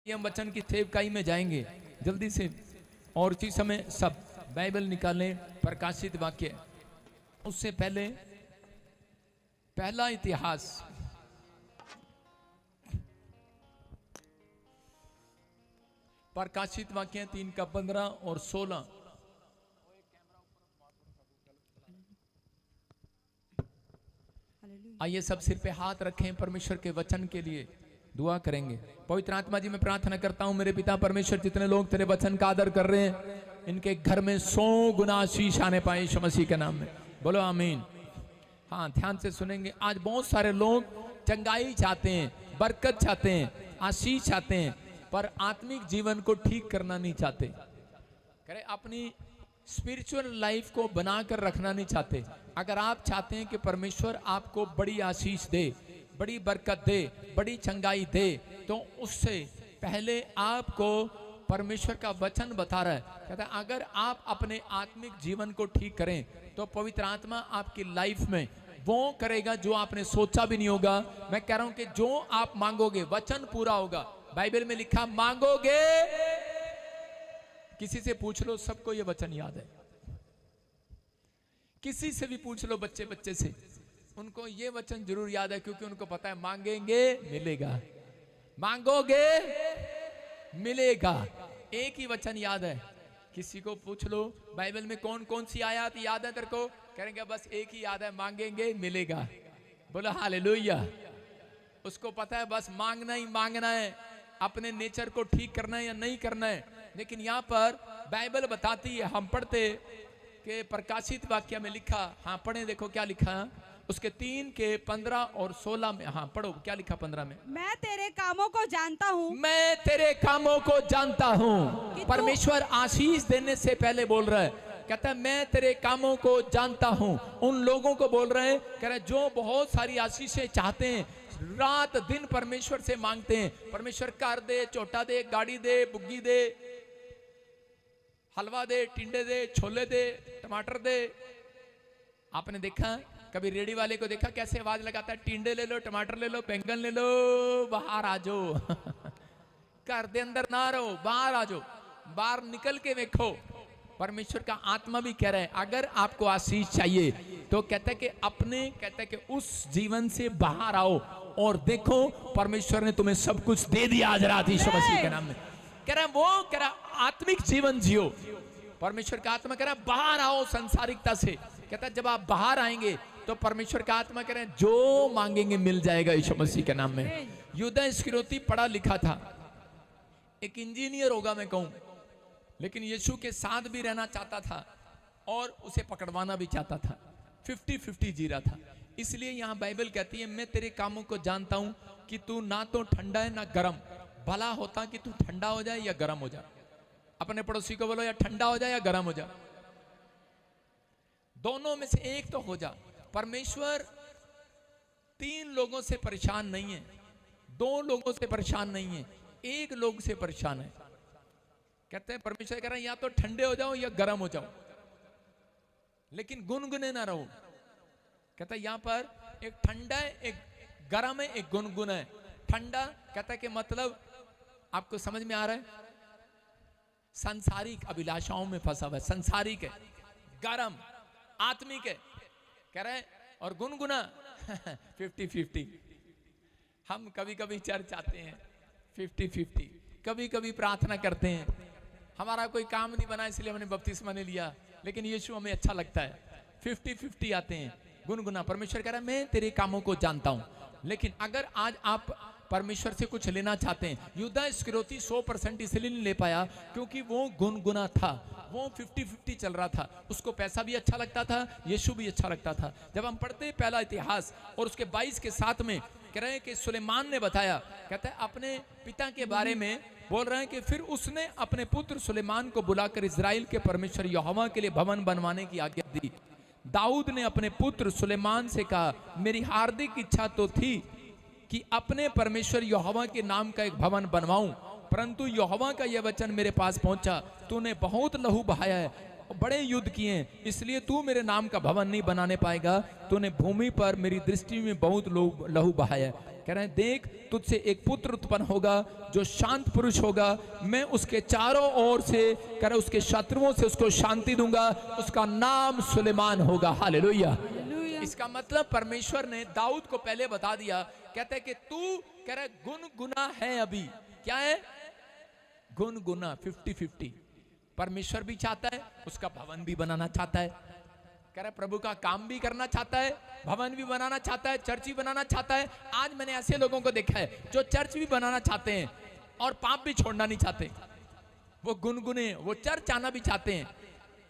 हम वचन की सेवकाई में जाएंगे जल्दी से। और इसी समय सब बाइबल निकालें, प्रकाशित वाक्य। उससे पहले पहला इतिहास, प्रकाशित वाक्य 3 का 15 और 16। आइए सब सिर पे हाथ रखें, परमेश्वर के वचन के लिए दुआ करेंगे। पवित्र आत्मा जी, मैं प्रार्थना करता हूं मेरे पिता परमेश्वर, जितने लोग तेरे वचन का आदर कर रहे हैं इनके घर में 100 गुना आशीष आने पाए यीशु मसीह के नाम में, बोलो आमीन। हाँ, ध्यान से सुनेंगे। आज बहुत सारे लोग चंगाई चाहते हैं, बरकत चाहते हैं, आशीष चाहते हैं, पर आत्मिक जीवन को ठीक करना नहीं चाहते। करे अपनी स्पिरिचुअल लाइफ को बनाकर रखना नहीं चाहते। अगर आप चाहते हैं कि परमेश्वर आपको बड़ी आशीष दे, बड़ी बरकत दे, बड़ी चंगाई दे, तो उससे पहले आपको परमेश्वर का वचन बता रहा है। कहता है अगर आप अपने आत्मिक जीवन को ठीक करें तो पवित्र आत्मा आपकी लाइफ में वो करेगा जो आपने सोचा भी नहीं होगा। मैं कह रहा हूं कि जो आप मांगोगे वचन पूरा होगा। बाइबल में लिखा मांगोगे, किसी से पूछ लो, सबको ये वचन याद है। किसी से भी पूछ लो, बच्चे बच्चे से, उनको ये वचन जरूर याद है, क्योंकि उनको पता है मांगेंगे मिलेगा, मांगोगे मिलेगा। एक ही वचन याद है। किसी को पूछ लो बाइबल में कौन कौन सी आयत याद है तेरे को, कहेंगे बस एक ही याद है, मांगेंगे मिलेगा। बोलो हालेलुया। उसको पता है बस मांगना ही मांगना है, अपने नेचर को ठीक करना है या नहीं करना है। लेकिन यहाँ पर बाइबल बताती है, हम पढ़ते कि प्रकाशित वाक्य में लिखा, हाँ पढ़े, देखो क्या लिखा उसके 3 के 15 और 16 में। हाँ पढ़ो, क्या लिखा 15 में? मैं तेरे कामों को जानता हूँ, मैं तेरे कामों को जानता हूँ। परमेश्वर आशीष देने से पहले बोल रहा है, कहता है मैं तेरे कामों को जानता हूँ। उन लोगों को बोल रहे हैं, कह रहे जो बहुत सारी आशीषें चाहते हैं, रात दिन परमेश्वर से मांगते हैं, परमेश्वर कार दे, चोटा दे, गाड़ी दे, बुग्गी दे, हलवा दे, टिंडे दे, छोले दे, टमाटर दे। आपने देखा कभी रेडी वाले को देखा कैसे आवाज लगाता है, टिंडे ले लो, टमाटर ले लो, बैंगन ले लो, बाहर आ जाओ। घर दे अंदर ना रहो, बाहर आ जाओ, बाहर निकल के देखो। परमेश्वर का आत्मा भी कह रहा है अगर आपको आशीष चाहिए तो कहता है कि अपने, कहता है कि उस जीवन से बाहर आओ और देखो परमेश्वर ने तुम्हें सब कुछ दे दिया आज रात यीशु मसीह के नाम में। कह रहा है वो, कह रहा आत्मिक जीवन जियो। परमेश्वर का आत्मा कह रहा है बाहर आओ संसारिकता से। कहता है जब आप बाहर आएंगे तो परमेश्वर का आत्मा कह रहे हैं जो मांगेंगे मिल जाएगा यीशु मसीह के नाम में। यूदा इस्करियोती पढ़ा लिखा था, एक इंजीनियर होगा मैं कहूं, लेकिन यीशु के साथ भी रहना चाहता था और उसे पकड़वाना भी चाहता था। 50-50 जी रहा था। इसलिए यहां बाइबल कहती है मैं तेरे कामों को जानता हूं कि तू ना तो ठंडा है ना गर्म। भला होता कि तू ठंडा हो जाए या गर्म हो जाए। अपने पड़ोसी को बोलो या ठंडा हो जाए या गर्म हो जाए, दोनों में से एक तो हो जा। परमेश्वर 3 लोगों से परेशान नहीं है, 2 लोगों से परेशान नहीं है, 1 लोग से परेशान है। कहते हैं परमेश्वर कह रहा है या तो ठंडे हो जाओ या गर्म हो जाओ, लेकिन गुनगुने ना रहो। कहता है यहां पर एक ठंडा है, एक गर्म है, एक गुनगुना है। ठंडा कहता है कि मतलब आपको समझ में आ रहा है, सांसारिक अभिलाषाओं में फंसा हुआ है, संसारिक है। गर्म आत्मिक है, कह रहे हैं। और गुनगुना 50-50। हम कभी कभी चर्च आते हैं 50-50, कभी कभी प्रार्थना करते हैं, हमारा कोई काम नहीं बना इसलिए हमने बपतिस्मा नहीं लिया, लेकिन यीशु हमें अच्छा लगता है। 50-50 आते हैं, गुनगुना। परमेश्वर कह रहा है मैं तेरे कामों को जानता हूं। लेकिन अगर आज आप परमेश्वर से कुछ लेना चाहते हैं, यूदा इस्करियोती 100% इसलिए नहीं ले पाया क्योंकि वो गुनगुना था, वो 50-50 चल रहा था। उसको पैसा भी अच्छा लगता था, यीशु भी अच्छा लगता था। जब हम पढ़ते हैं पहला इतिहास और उसके 22 के 7 में कह रहे हैं कि सुलेमान ने बताया, कहता है अपने पिता के बारे में बोल रहे हैं कि फिर उसने अपने पुत्र सुलेमान को बुलाकर इजराइल के परमेश्वर यहोवा के लिए भवन बनवाने की आज्ञा दी। दाऊद ने अपने पुत्र सुलेमान से कहा मेरी हार्दिक इच्छा तो थी कि अपने परमेश्वर यहोवा के नाम का एक भवन बनवाऊं, परंतु यहोवा का यह वचन मेरे पास पहुंचा, तूने बहुत लहू बहाया है बड़े युद्ध किए हैं, इसलिए तू मेरे नाम का भवन नहीं बनाने पाएगा। तूने भूमि पर मेरी दृष्टि में बहुत लहू बहाया है। कह रहे हैं देख तुझसे एक पुत्र उत्पन्न होगा जो शांत पुरुष होगा, मैं उसके चारों ओर से कह रहे उसके शत्रुओं से उसको शांति दूंगा, उसका नाम सुलेमान होगा। हालेलुया। इसका मतलब परमेश्वर ने दाऊद को पहले बता दिया, कहते हैं कि तू कह रहा गुनगुना है। अभी क्या है? गुनगुना। 50-50 परमेश्वर भी चाहता है, उसका भवन भी बनाना चाहता है। कह रहा प्रभु का काम भी करना चाहता है, भवन भी बनाना चाहता है, चर्च भी बनाना चाहता है। आज मैंने ऐसे लोगों को देखा है जो चर्च भी बनाना चाहते हैं और पाप भी छोड़ना नहीं चाहते। वो गुनगुने, वो चर्च आना भी चाहते हैं,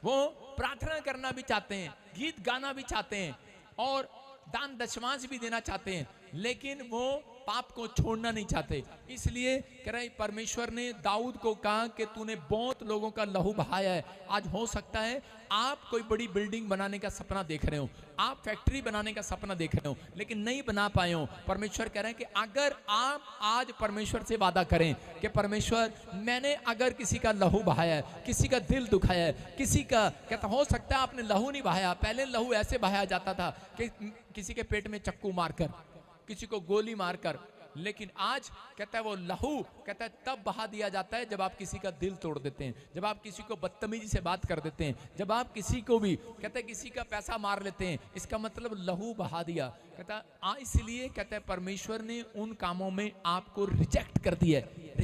वो प्रार्थना करना भी चाहते हैं, गीत गाना भी चाहते हैं और दान दशमांश भी देना चाहते हैं, लेकिन वो पाप को छोड़ना नहीं चाहते। इसलिए कह रहे परमेश्वर ने दाऊद को कहा कि तूने बहुत लोगों का लहू बहाया है। आज हो सकता है आप कोई बड़ी बिल्डिंग बनाने का सपना देख रहे हो, आप फैक्ट्री बनाने का सपना देख रहे हो, लेकिन नहीं बना पाए हो। परमेश्वर कह रहे हैं कि अगर आप आज परमेश्वर से वादा करें कि परमेश्वर मैंने अगर किसी का लहू बहाया है, किसी का दिल दुखाया है, किसी का कहता हो सकता है आपने लहू नहीं बहाया, पहले लहू ऐसे बहाया जाता था कि किसी के पेट में चक्कू मारकर, किसी को गोली मारकर, लेकिन आज कहता है वो लहू कहता है तब बहा दिया जाता है जब आप किसी का दिल तोड़ देते हैं, जब आप किसी को बदतमीजी से बात कर देते हैं, जब आप किसी को भी कहता है किसी का पैसा मार लेते हैं, इसका मतलब लहू बहा दिया। कहता इसलिए कहता है परमेश्वर ने उन कामों में आपको रिजेक्ट कर दिया है।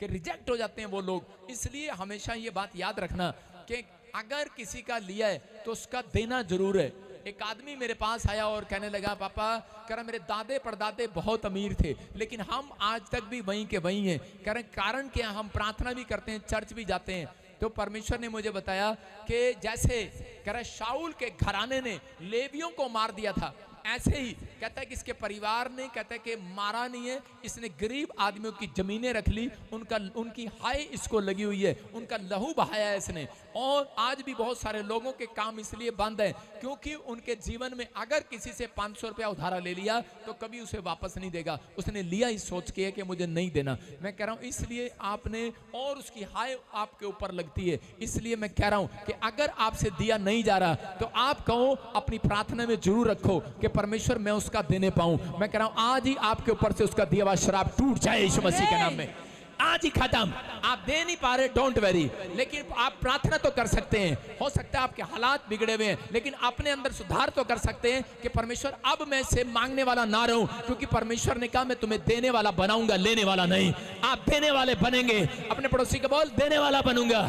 रिजेक्ट हो जाते हैं वो लोग। इसलिए हमेशा ये बात याद रखना कि अगर किसी का लिया है तो उसका देना जरूर है। एक आदमी मेरे पास आया और कहने लगा पापा कह रहा मेरे दादे परदादे बहुत अमीर थे, लेकिन हम आज तक भी वहीं के वहीं हैं। कह रहे कारण क्या? हम प्रार्थना भी करते हैं, चर्च भी जाते हैं। तो परमेश्वर ने मुझे बताया कि जैसे कह रहा शाऊल के घराने ने लेवियों को मार दिया था, ऐसे ही कहता है कि इसके परिवार ने कहता है कि मारा नहीं है, इसने गरीब आदमियों की जमीनें रख ली, उनकी हाय इसको लगी हुई है, उनका लहू बहाया है इसने। और आज भी बहुत सारे लोगों के काम इसलिए बंद है क्योंकि उनके जीवन में अगर किसी से 500 रुपया उधारा ले लिया तो कभी उसे वापस नहीं देगा, उसने लिया इस सोच के कि मुझे नहीं देना। मैं कह रहा हूं इसलिए आपने और उसकी हाय आपके ऊपर लगती है। इसलिए मैं कह रहा हूं कि अगर आपसे दिया नहीं जा रहा तो आप कहो अपनी प्रार्थना में जरूर रखो कि परमेश्वर मैं उसका देने पाऊं। मैं कह रहा हूं आज ही आपके ऊपर से उसका दिया हुआ शराब टूट जाए यीशु मसीह के नाम में, आज ही खत्म। आप दे नहीं पा रहे, डोंट वेरी, लेकिन आप प्रार्थना तो कर सकते हैं। हो सकता है आपके हालात बिगड़े हुए हैं, लेकिन अपने अंदर सुधार तो कर सकते हैं कि परमेश्वर अब मैं से मांगने वाला ना रहूं, क्योंकि परमेश्वर ने कहा मैं तुम्हें देने वाला बनाऊंगा, लेने वाला नहीं। आप देने वाले बनेंगे। अपने पड़ोसी को बोल देने वाला बनूंगा,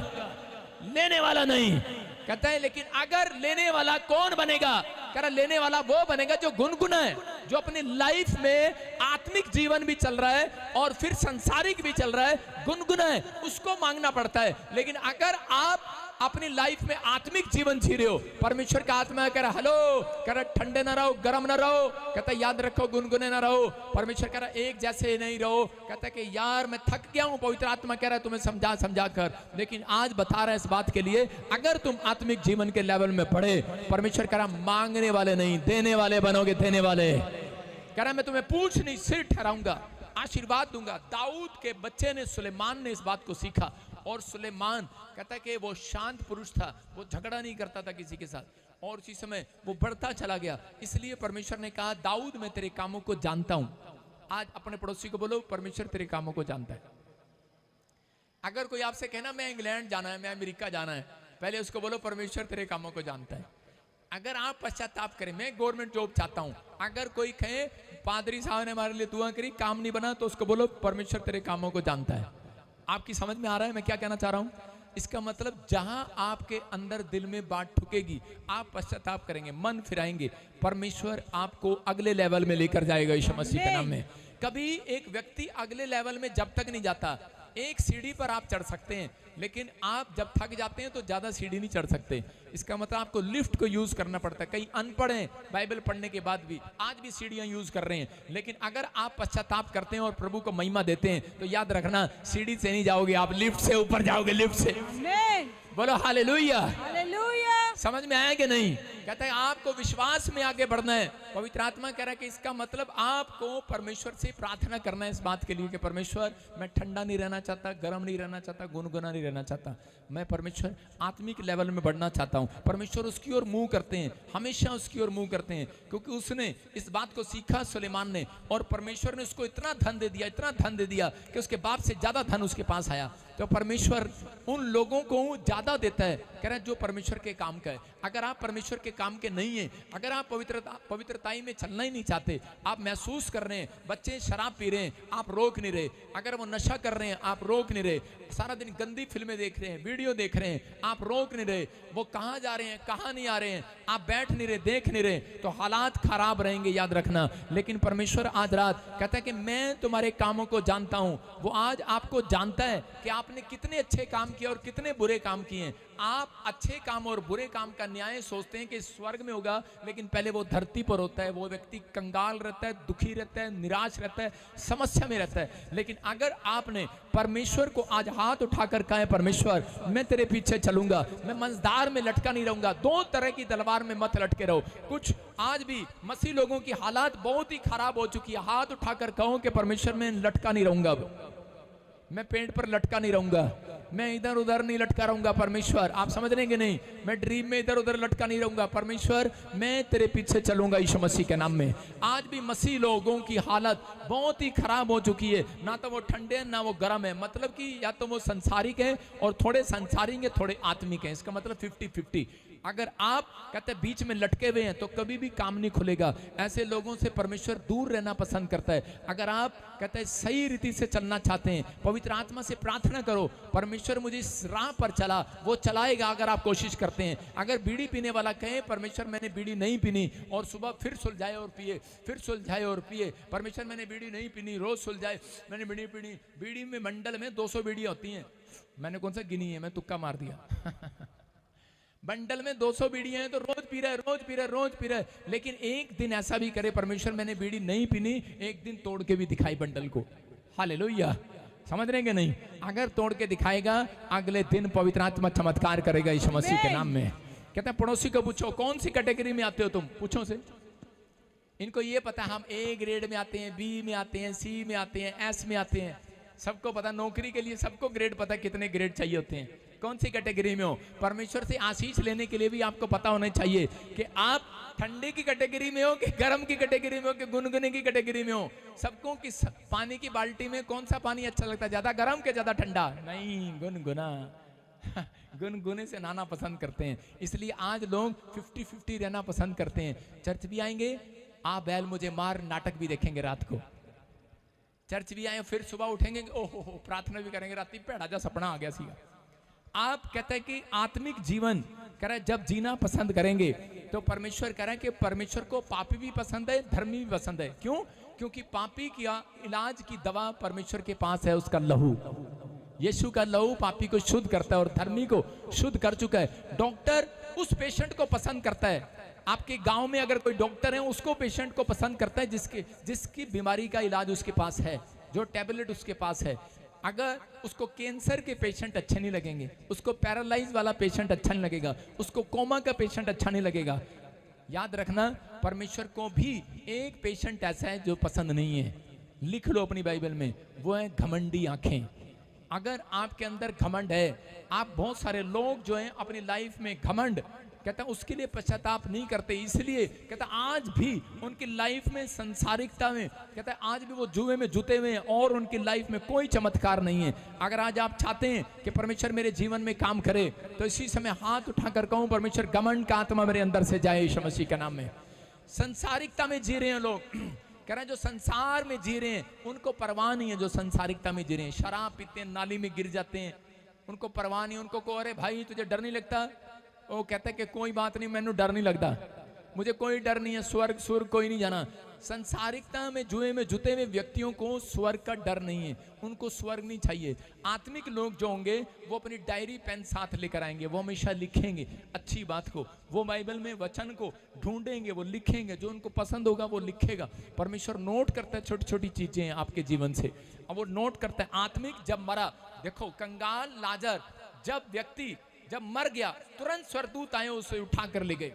लेने वाला नहीं। कहता है लेकिन अगर लेने वाला कौन बनेगा? कह रहा लेने वाला वो बनेगा जो गुनगुना है, जो अपनी लाइफ में आत्मिक जीवन भी चल रहा है और फिर संसारिक भी चल रहा है, गुनगुना है, उसको मांगना पड़ता है। लेकिन अगर आप अपनी लाइफ में आत्मिक जीवन जी रहे हो, परमेश्वर का आत्मा कह रहा हेलो, कह रहा ठंडे ना रहो, गर्म ना रहो, कहता याद रखो गुनगुने ना रहो। परमेश्वर कह रहा एक जैसे नहीं रहो। कहता कि यार मैं थक गया हूं, पवित्र आत्मा कह रहा है तुम्हें समझा कर, लेकिन आज बता रहा है इस बात के लिए अगर तुम आत्मिक जीवन के लेवल में बढ़े, परमेश्वर कह रहा मांगने वाले नहीं देने वाले बनोगे, देने वाले। कह रहा मैं तुम्हें पूछ नहीं सिर ठहराऊंगा, आशीर्वाद दूंगा। दाऊद के बच्चे ने, सुलेमान ने इस बात को सीखा, और सुलेमान कहता है कि वो शांत पुरुष था, वो झगड़ा नहीं करता था किसी के साथ, और उसी समय वो बढ़ता चला गया। इसलिए परमेश्वर ने कहा दाऊद मैं तेरे कामों को जानता हूं। आज अपने पड़ोसी को बोलो परमेश्वर तेरे कामों को जानता है। अगर कोई आपसे कहना मैं इंग्लैंड जाना है, मैं अमेरिका जाना है, पहले उसको बोलो परमेश्वर तेरे कामों को जानता है। अगर आप पश्चाताप करें मैं गवर्नमेंट जॉब चाहता हूं, अगर कोई कहे पादरी साहब ने हमारे लिए दुआ करी काम नहीं बना, तो उसको बोलो परमेश्वर तेरे कामों को जानता है। आपकी समझ में आ रहा है मैं क्या कहना चाह रहा हूं? इसका मतलब जहां आपके अंदर दिल में बात ठुकेगी, आप पश्चाताप करेंगे, मन फिराएंगे, परमेश्वर आपको अगले लेवल में लेकर जाएगा यीशु मसीह के नाम में। कभी एक व्यक्ति अगले लेवल में जब तक नहीं जाता, एक सीढ़ी पर आप चढ़ सकते हैं, लेकिन आप जब थक जाते हैं तो ज्यादा सीढ़ी नहीं चढ़ सकते। इसका मतलब आपको लिफ्ट को यूज करना पड़ता है। कई अनपढ़ हैं, बाइबल पढ़ने के बाद भी आज भी सीढ़ियां यूज कर रहे हैं, लेकिन अगर आप पश्चाताप करते हैं और प्रभु को महिमा देते हैं तो याद रखना सीढ़ी से नहीं जाओगे, आप लिफ्ट से ऊपर जाओगे, लिफ्ट से। बोलो हालेलुया। हालेलुया। समझ में आया कि नहीं? कहता है आपको विश्वास में आगे बढ़ना है। पवित्र आत्मा कह रहा है कि इसका मतलब आपको परमेश्वर से प्रार्थना करना है इस बात के लिए कि परमेश्वर मैं ठंडा नहीं रहना चाहता, गर्म नहीं रहना चाहता, गुनगुना नहीं रहना चाहता, मैं परमेश्वर आत्मिक लेवल में बढ़ना चाहता हूँ। परमेश्वर उसकी ओर मुंह करते हैं, हमेशा उसकी ओर मुंह करते हैं, क्योंकि उसने इस बात को सीखा सुलेमान ने, और परमेश्वर ने उसको इतना धन दे दिया, इतना धन दे दिया कि उसके बाप से ज्यादा धन उसके पास आया। तो परमेश्वर उन लोगों को ज्यादा देता है, कह रहा है जो परमेश्वर के काम का है। अगर आप परमेश्वर के काम के नहीं है, अगर आप पवित्रताई में चलना ही नहीं चाहते, आप महसूस कर रहे हैं बच्चे शराब पी रहे हैं, आप रोक नहीं रहे, अगर वो नशा कर रहे हैं आप रोक नहीं रहे, सारा दिन गंदी फिल्में देख रहे हैं, वीडियो देख रहे हैं, आप रोक नहीं रहे, वो कहाँ जा रहे हैं कहाँ नहीं आ रहे हैं, आप बैठ नहीं रहे, देख नहीं रहे, तो हालात खराब रहेंगे, याद रखना। लेकिन परमेश्वर आज रात कहता है कि मैं तुम्हारे कामों को जानता हूं। वो आज आपको जानता है कि आपने कितने अच्छे काम किए और कितने बुरे काम किए। आप अच्छे काम और बुरे काम का न्याय सोचते हैं कि स्वर्ग में होगा, लेकिन पहले वो धरती पर होता है। वो व्यक्ति कंगाल रहता है, दुखी रहता है, निराश रहता है, समस्या में रहता है। लेकिन अगर आपने परमेश्वर को आज हाथ उठाकर कहा है परमेश्वर मैं तेरे पीछे चलूंगा, मैं मंजदार में लटका नहीं रहूंगा, दो तरह की तलवार में मत लटके रहो। कुछ आज भी मसीह लोगों की हालात बहुत ही खराब हो चुकी है, हाथ उठाकर कहो कि परमेश्वर मैं लटका नहीं रहूंगा, मैं पेड़ पर लटका नहीं रहूंगा, मैं इधर उधर नहीं लटका रहूंगा परमेश्वर, आप समझ रहे हैं नहीं, मैं ड्रीम में इधर उधर लटका नहीं रहूंगा परमेश्वर, मैं तेरे पीछे चलूंगा यीशु मसीह के नाम में। आज भी मसीह लोगों की हालत बहुत ही खराब हो चुकी है, ना तो वो ठंडे हैं ना वो गर्म है, मतलब कि या तो वो संसारिक है और थोड़े संसारिक है थोड़े आत्मिक है, इसका मतलब 50-50। अगर आप कहते हैं बीच में लटके हुए हैं तो कभी भी काम नहीं खुलेगा। ऐसे लोगों से परमेश्वर दूर रहना पसंद करता है। अगर आप कहते हैं सही रीति से चलना चाहते हैं, पवित्र आत्मा से प्रार्थना करो परमेश्वर मुझे इस राह पर चला, वो चलाएगा अगर आप कोशिश करते हैं। अगर बीड़ी पीने वाला कहे परमेश्वर मैंने बीड़ी नहीं पीनी और सुबह फिर सुलझाए और पिए, फिर सुलझाए और पिए, परमेश्वर मैंने बीड़ी नहीं पीनी, रोज सुलझाए मैंने बीड़ी पीनी। बीड़ी में मंडल में 200 बीड़ियां होती हैं, मैंने कौन सा गिनी है, मैं तुक्का मार दिया बंडल में 200 बीड़ियां हैं तो रोज पी रहा है, रोज पी रहा है, रोज पी रहा है। लेकिन एक दिन ऐसा भी करे परमेश्वर मैंने बीड़ी नहीं पीनी, एक दिन तोड़ के भी दिखाई बंडल को। हालेलुया, समझ रहे हैं नहीं? अगर तोड़ के दिखाएगा अगले दिन पवित्र आत्मा चमत्कार करेगा यीशु मसीह के नाम में। कहता है पड़ोसी को पूछो कौन सी कैटेगरी में आते हो तुम, पूछो से। इनको ये पता हम ए ग्रेड में आते हैं, बी में आते हैं, सी में आते हैं, एस में आते हैं, सबको पता। नौकरी के लिए सबको ग्रेड पता, कितने ग्रेड चाहिए होते हैं, कौन सी कैटेगरी में हो। परमेश्वर से आशीष लेने के लिए भी आपको पता होना चाहिए कि आप ठंडे की कैटेगरी में हो कि गर्म की कैटेगरी में हो कि गुनगुने की कैटेगरी में हो। सबको कि पानी की बाल्टी में कौन सा पानी अच्छा लगता है, ज्यादा गर्म के ज्यादा ठंडा? नहीं, गुनगुना गुनगुने से नहाना पसंद करते हैं। इसलिए आज लोग 50-50 रहना पसंद करते हैं। चर्च भी आएंगे, आ बैल मुझे मार नाटक भी देखेंगे रात को, चर्च भी आए फिर सुबह उठेंगे, ओहो प्रार्थना भी करेंगे, रात पेड़ा जा सपना आ गया सी। आप कहते हैं कि आत्मिक जीवन कह रहा है जब जीना पसंद करेंगे तो परमेश्वर कह रहा है कि परमेश्वर को पापी भी पसंद है, धर्मी भी पसंद है। क्यों? क्योंकि पापी की इलाज की दवा परमेश्वर के पास है, उसका लहू। यीशु का लहू पापी को शुद्ध करता है और धर्मी को शुद्ध कर चुका है। डॉक्टर उस पेशेंट को पसंद करता है, आपके गांव में अगर कोई डॉक्टर है उसको पेशेंट को पसंद करता है जिसकी बीमारी का इलाज उसके पास है, जो टैबलेट उसके पास है। अगर उसको कैंसर के पेशेंट अच्छे नहीं लगेंगे, उसको पैरालाइज वाला पेशेंट अच्छा नहीं लगेगा, उसको कोमा का पेशेंट अच्छा नहीं लगेगा। याद रखना परमेश्वर को भी एक पेशेंट ऐसा है जो पसंद नहीं है, लिख लो अपनी बाइबल में, वो है घमंडी आंखें। अगर आपके अंदर घमंड है, आप बहुत सारे लोग जो हैं अपनी लाइफ में घमंड कहता है उसके लिए पश्चाताप नहीं करते, इसलिए कहता आज भी उनकी लाइफ में संसारिकता में कहता है आज भी वो जुए में जुते हुए हैं और उनकी लाइफ में कोई चमत्कार नहीं है। अगर आज आप चाहते हैं कि परमेश्वर मेरे जीवन में काम करे तो इसी समय हाथ उठाकर कहूं परमेश्वर घमंड का आत्मा मेरे अंदर से जाए यीशु मसीह के नाम में। संसारिकता में जी रहे हैं लोग, कह रहे हैं जो संसार में जी रहे हैं उनको परवाह नहीं है, जो संसारिकता में जी रहे हैं, शराब पीते हैं, नाली में गिर जाते हैं, उनको परवाह नहीं। उनको को अरे भाई तुझे डर नहीं लगता, वो कहता है कि कोई बात नहीं, मैंने डर नहीं लगता, मुझे कोई डर नहीं है, स्वर्ग स्वर्ग कोई नहीं जाना। संसारिकता में जुए में जुते हुए व्यक्तियों को स्वर्ग का डर नहीं है, उनको स्वर्ग नहीं चाहिए। आत्मिक लोग जो होंगे वो अपनी डायरी पेन साथ लेकर आएंगे, वो हमेशा लिखेंगे अच्छी बात को, वो बाइबल में वचन को ढूंढेंगे, वो लिखेंगे, जो उनको पसंद होगा वो लिखेगा। परमेश्वर नोट करता है छोटी छोटी चीजें आपके जीवन से, अब वो नोट करता है। आत्मिक जब मरा, देखो कंगाल लाजर जब मर गया तुरंत स्वर्गदूत आए उसे उठा कर ले गए।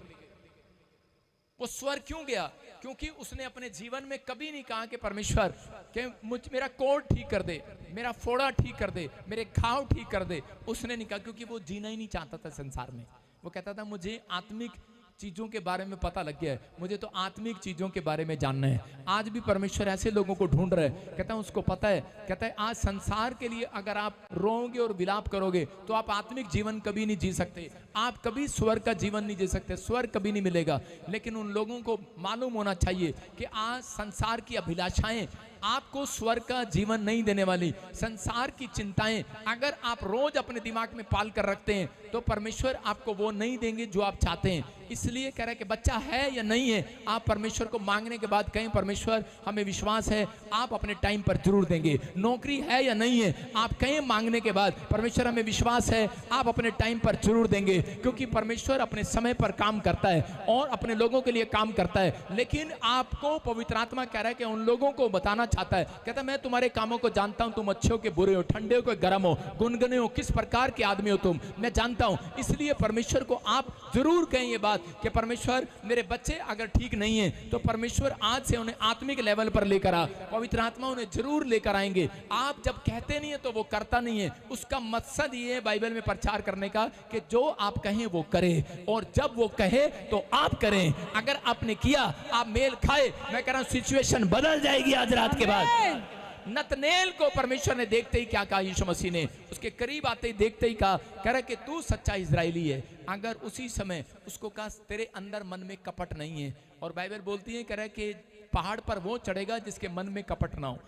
वो स्वर क्यों गया? क्योंकि उसने अपने जीवन में कभी नहीं कहा कि परमेश्वर कि मेरा कोड ठीक कर दे, मेरा फोड़ा ठीक कर दे, मेरे घाव ठीक कर दे। उसने नहीं कहा, क्योंकि वो जीना ही नहीं चाहता था संसार में। वो कहता था मुझे आत्मिक चीजों के बारे में पता लग गया है, मुझे तो आत्मिक चीजों के बारे में जानना है। आज भी परमेश्वर ऐसे लोगों को ढूंढ रहे हैं, कहता है उसको पता है, कहता है आज संसार के लिए अगर आप रोओगे और विलाप करोगे तो आप आत्मिक जीवन कभी नहीं जी सकते, आप कभी स्वर का जीवन नहीं जी सकते, स्वर कभी नहीं मिलेगा। लेकिन उन लोगों को मालूम होना चाहिए कि आज संसार की अभिलाषाएं आपको स्वर का जीवन नहीं देने वाली। संसार की चिंताएं अगर आप रोज अपने दिमाग में पाल कर रखते हैं तो परमेश्वर आपको वो नहीं देंगे जो आप चाहते हैं। इसलिए कह रहे हैं कि बच्चा है या नहीं है, आप परमेश्वर को मांगने के बाद कहें परमेश्वर हमें विश्वास है आप अपने टाइम पर जरूर देंगे। नौकरी है या नहीं है, आप कहें मांगने के बाद परमेश्वर हमें विश्वास है आप अपने टाइम पर जरूर देंगे, क्योंकि परमेश्वर अपने समय पर काम करता है और अपने लोगों के लिए काम करता है। लेकिन आपको पवित्र आत्मा कह रहा है कि उन लोगों को बताना चाहता है, कहता है मैं तुम्हारे कामों को जानता हूं, तुम अच्छे हो के बुरे हो, ठंडे हो के गर्म हो, गुनगुने हो, किस प्रकार के आदमी हो तुम, मैं जानता हूं। इसलिए परमेश्वर को आप जरूर कहें ये बात कि परमेश्वर मेरे बच्चे अगर ठीक नहीं है तो परमेश्वर आज से उन्हें आत्मिक लेवल पर लेकर आ, पवित्र आत्मा उन्हें जरूर लेकर आएंगे। आप जब कहते नहीं है तो वो करता नहीं है, उसका मकसद ये है बाइबल में प्रचार करने का कि जो आप कहें वो करे, और जब वो कहे तो आप करें। अगर आपने किया आप मेल खाए, मैं कह रहा हूं सिचुएशन बदल जाएगी आज रात के बाद। नतनेल को परमेश्वर ने देखते ही क्या कहा, यीशु मसीह ने उसके करीब आते ही देखते ही कहा, कह रहा कि तू सच्चा इजरायली है। अगर उसी समय उसको कहा तेरे अंदर मन में कपट नहीं है, और बाइबल बोलती है कह रहा कि पहाड़ पर वो चढ़ेगा जिसके मन में कपट ना हो।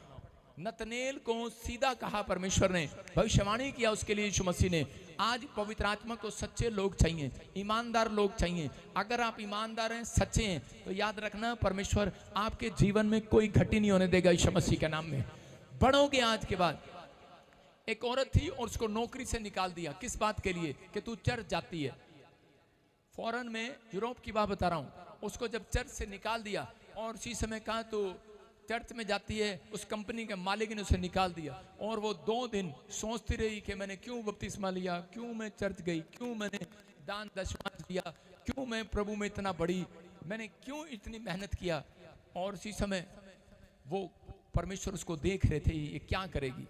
नतनेल को सीधा कहा परमेश्वर ने, भविष्यवाणी किया उसके लिए यीशु मसीह ने। आज पवित्र आत्मा को सच्चे लोग चाहिए, ईमानदार लोग चाहिए। अगर आप ईमानदार हैं, सच्चे हैं, तो याद रखना परमेश्वर आपके जीवन में कोई घटी नहीं होने देगा यीशु मसीह के नाम में। बढ़ोगे आज के बाद। एक औरत थी और उसको नौकरी से निकाल दिया, किस बात के लिए कि तू चर्च जाती है। फॉरेन में, यूरोप की बात बता रहा हूं, उसको जब चर्च से निकाल दिया और उसी समय कहा तो चर्च में जाती है, उस कंपनी के मालिक ने उसे निकाल दिया। और वो 2 दिन सोचती रही कि मैंने क्यों बपतिस्मा लिया, क्यों मैं चर्च गई, क्यों मैंने दान दशमांश दिया, क्यों मैं प्रभु में इतना बड़ी, मैंने क्यों इतनी मेहनत किया। और उसी समय वो परमेश्वर उसको देख रहे थे ये क्या करेगी,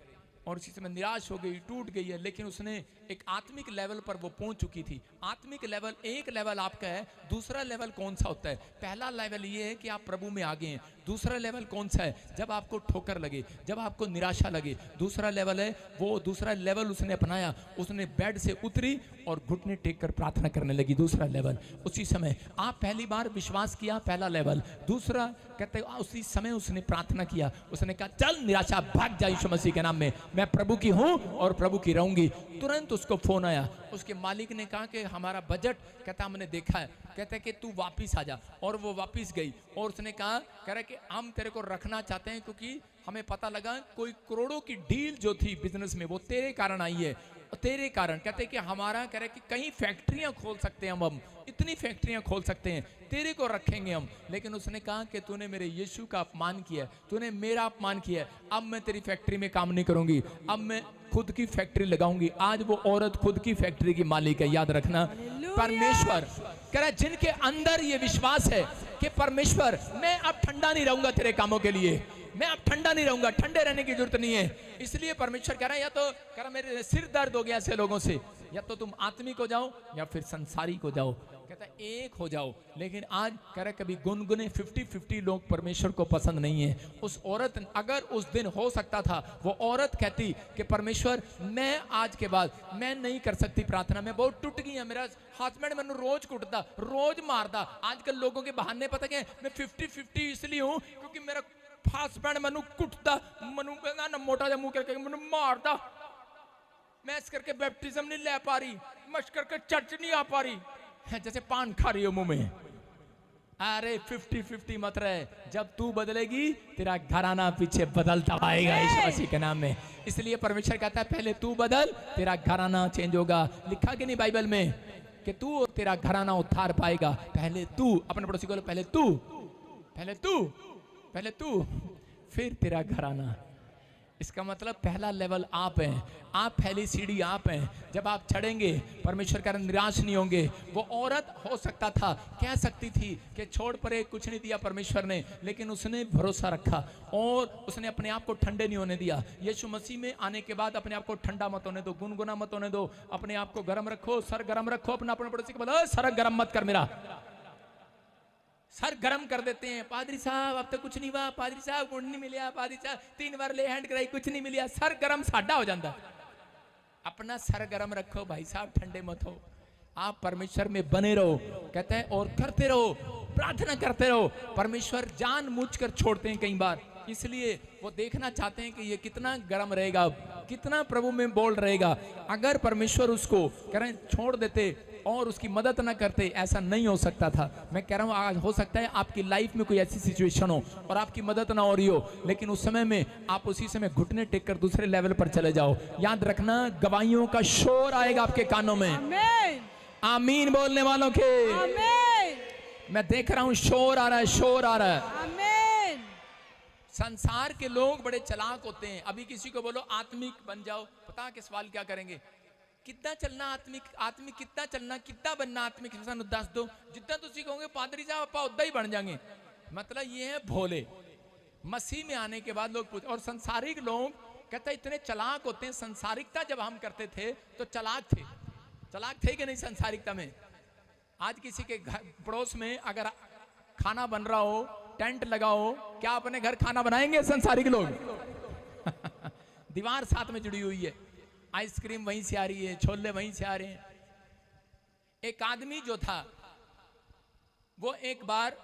और उसी समय निराश हो गई, टूट गई है। लेकिन उसने एक आत्मिक लेवल पर वो पहुंच चुकी थी। आत्मिक लेवल, एक लेवल आपका है, दूसरा लेवल कौन सा होता है? पहला लेवल ये है कि आप प्रभु में आगे हैं। दूसरा लेवल कौन सा है? जब आपको ठोकर लगे, जब आपको निराशा लगे। दूसरा लेवल है वो, दूसरा लेवल उसने अपनाया। उसने बेड से उतरी और घुटने टेक कर प्रार्थना करने लगी। दूसरा लेवल उसी समय। आप पहली बार विश्वास किया, पहला लेवल। दूसरा कहते उसी समय उसने प्रार्थना किया, उसने कहा चल निराशा भाग जा यीशु मसीह के नाम में, मैं प्रभु की हूं और प्रभु की रहूंगी। तुरंत उसको फोन आया, उसके मालिक ने कहा कि हमारा बजट, कहता हमने देखा है, कहते कि तू वापिस आ जा। और वो वापिस गई और उसने कहा, कह रहा कि हम तेरे को रखना चाहते हैं क्योंकि हमें पता लगा कोई करोड़ों की डील जो थी बिजनेस में वो तेरे कारण आई है, तेरे कारण। कहते कि हमारा, कह रहे कि कई फैक्ट्रियां खोल सकते हैं हम इतनी फैक्ट्रियां खोल सकते हैं, तेरे को रखेंगे हम। लेकिन उसने कहा कि तूने मेरे यीशु का अपमान किया, तूने मेरा अपमान किया, अब मैं तेरी फैक्ट्री में काम नहीं करूंगी, अब मैं खुद की फैक्ट्री लगाऊंगी। आज वो औरत खुद की फैक्ट्री की मालिक है, याद रखना। परमेश्वर कह रहा है जिनके अंदर ये विश्वास है कि परमेश्वर मैं अब ठंडा नहीं रहूंगा तेरे कामों के लिए, मैं अब ठंडा नहीं रहूंगा, ठंडे रहने की जरूरत नहीं है। इसलिए परमेश्वर कह रहा है, या तो कह रहा मेरे सिर दर्द हो गया ऐसे लोगों से, या तो तुम आत्मिक हो जाओ या फिर संसारी हो जाओ। कहता है एक हो जाओ। लेकिन आज कह रहा है कभी गुनगुने 50-50 लोग परमेश्वर को पसंद नहीं है। उस औरत, अगर उस दिन हो सकता था वो औरत कहती कि परमेश्वर मैं आज के बाद मैं नहीं कर सकती प्रार्थना, मैं बहुत टूट गई है, मेरा हस्बैंड मैंने रोज कुटता, रोज मारता। आजकल लोगों के बहाने पता क्या, मैं 50-50 इसलिए हूँ क्योंकि मेरा हस्बैंड मैनू कुटता, मनु ना मोटा जा मुंह करके मैनू मारता, मैं इस करके बैप्टिज्म नहीं ले पा रही, मश करके चर्च नहीं आ पा रही, जैसे पान खा रही हो मुंह में। अरे 50-50 मत रहे, जब तू बदलेगी तेरा घराना पीछे बदलता आएगा यीशु मसीह के नाम में। इसलिए परमेश्वर कहता है पहले तू बदल, तेरा घराना चेंज होगा। लिखा कि नहीं बाइबल में कि तू और तेरा घराना उद्धार पाएगा। पहले तू, अपने पड़ोसी को पहले तू, पहले तू, पहले तू, फिर तेरा घराना। इसका मतलब पहला लेवल आप हैं, आप पहली सीढ़ी आप हैं। जब आप चढ़ेंगे परमेश्वर का निराश नहीं होंगे। वो औरत हो सकता था, कह सकती थी कि छोड़ परे, कुछ नहीं दिया परमेश्वर ने, लेकिन उसने भरोसा रखा और उसने अपने आप को ठंडे नहीं होने दिया। यीशु मसीह में आने के बाद अपने आप को ठंडा मत होने दो, गुनगुना मत होने दो, अपने आप को गर्म रखो, सर गर्म रखो। अपना अपने पड़ोसी को बोलो, सर गर्म मत कर मेरा। सर गरम कर देते हैं, पादरी साहब अब तक कुछ नहीं हुआ, पादरी साहब गुण नहीं मिलिया, पादरी साहब 3 बार ले हैंड कराई, कुछ नहीं मिलिया। सर गरम साडा हो जाता। अपना सर गरम रखो भाई साहब, ठंडे मत हो। आप परमेश्वर में बने रहो, कहते हैं, और करते रहो, प्रार्थना करते रहो। परमेश्वर जानबूझकर छोड़ते हैं कई बार, इसलिए वो देखना चाहते हैं कि ये कितना गर्म रहेगा, कितना प्रभु में बोल रहेगा। अगर परमेश्वर उसको करें छोड़ देते और उसकी मदद ना करते, ऐसा नहीं हो सकता था। मैं कह रहा हूँ आज हो सकता है आपकी लाइफ में कोई ऐसी सिचुएशन हो और आपकी मदद ना हो रही हो, लेकिन उस समय में आप उसी समय घुटने टेक कर दूसरे लेवल पर चले जाओ। याद रखना, गवाहियों का शोर आएगा आपके कानों में। आमीन बोलने वालों के आमीन। मैं देख रहा हूँ शोर आ रहा है, शोर आ रहा है। आमीन। संसार के लोग बड़े चालाक होते हैं। अभी किसी को बोलो आत्मिक बन जाओ, पता कि सवाल क्या करेंगे, कितना चलना आत्मिक, आत्मिक कितना चलना, कितना बनना आत्मिक, दस दो। जितना तुसी कहोगे पादरी साहब आपा उदा ही बन जाएंगे। मतलब ये है भोले। मसीह में आने के बाद लोग पूछ, और संसारिक लोग कहते हैं इतने चालाक होते हैं। संसारिकता जब हम करते थे तो चालाक थे, चालाक थे कि नहीं संसारिकता में। आज किसी के घर पड़ोस में अगर खाना बन रहा हो, टेंट लगाओ, क्या अपने घर खाना बनाएंगे संसारिक लोग? दीवार साथ में जुड़ी हुई है, आइसक्रीम वहीं से आ रही है, छोले वहीं से आ रहे हैं। एक आदमी जो था वो एक बार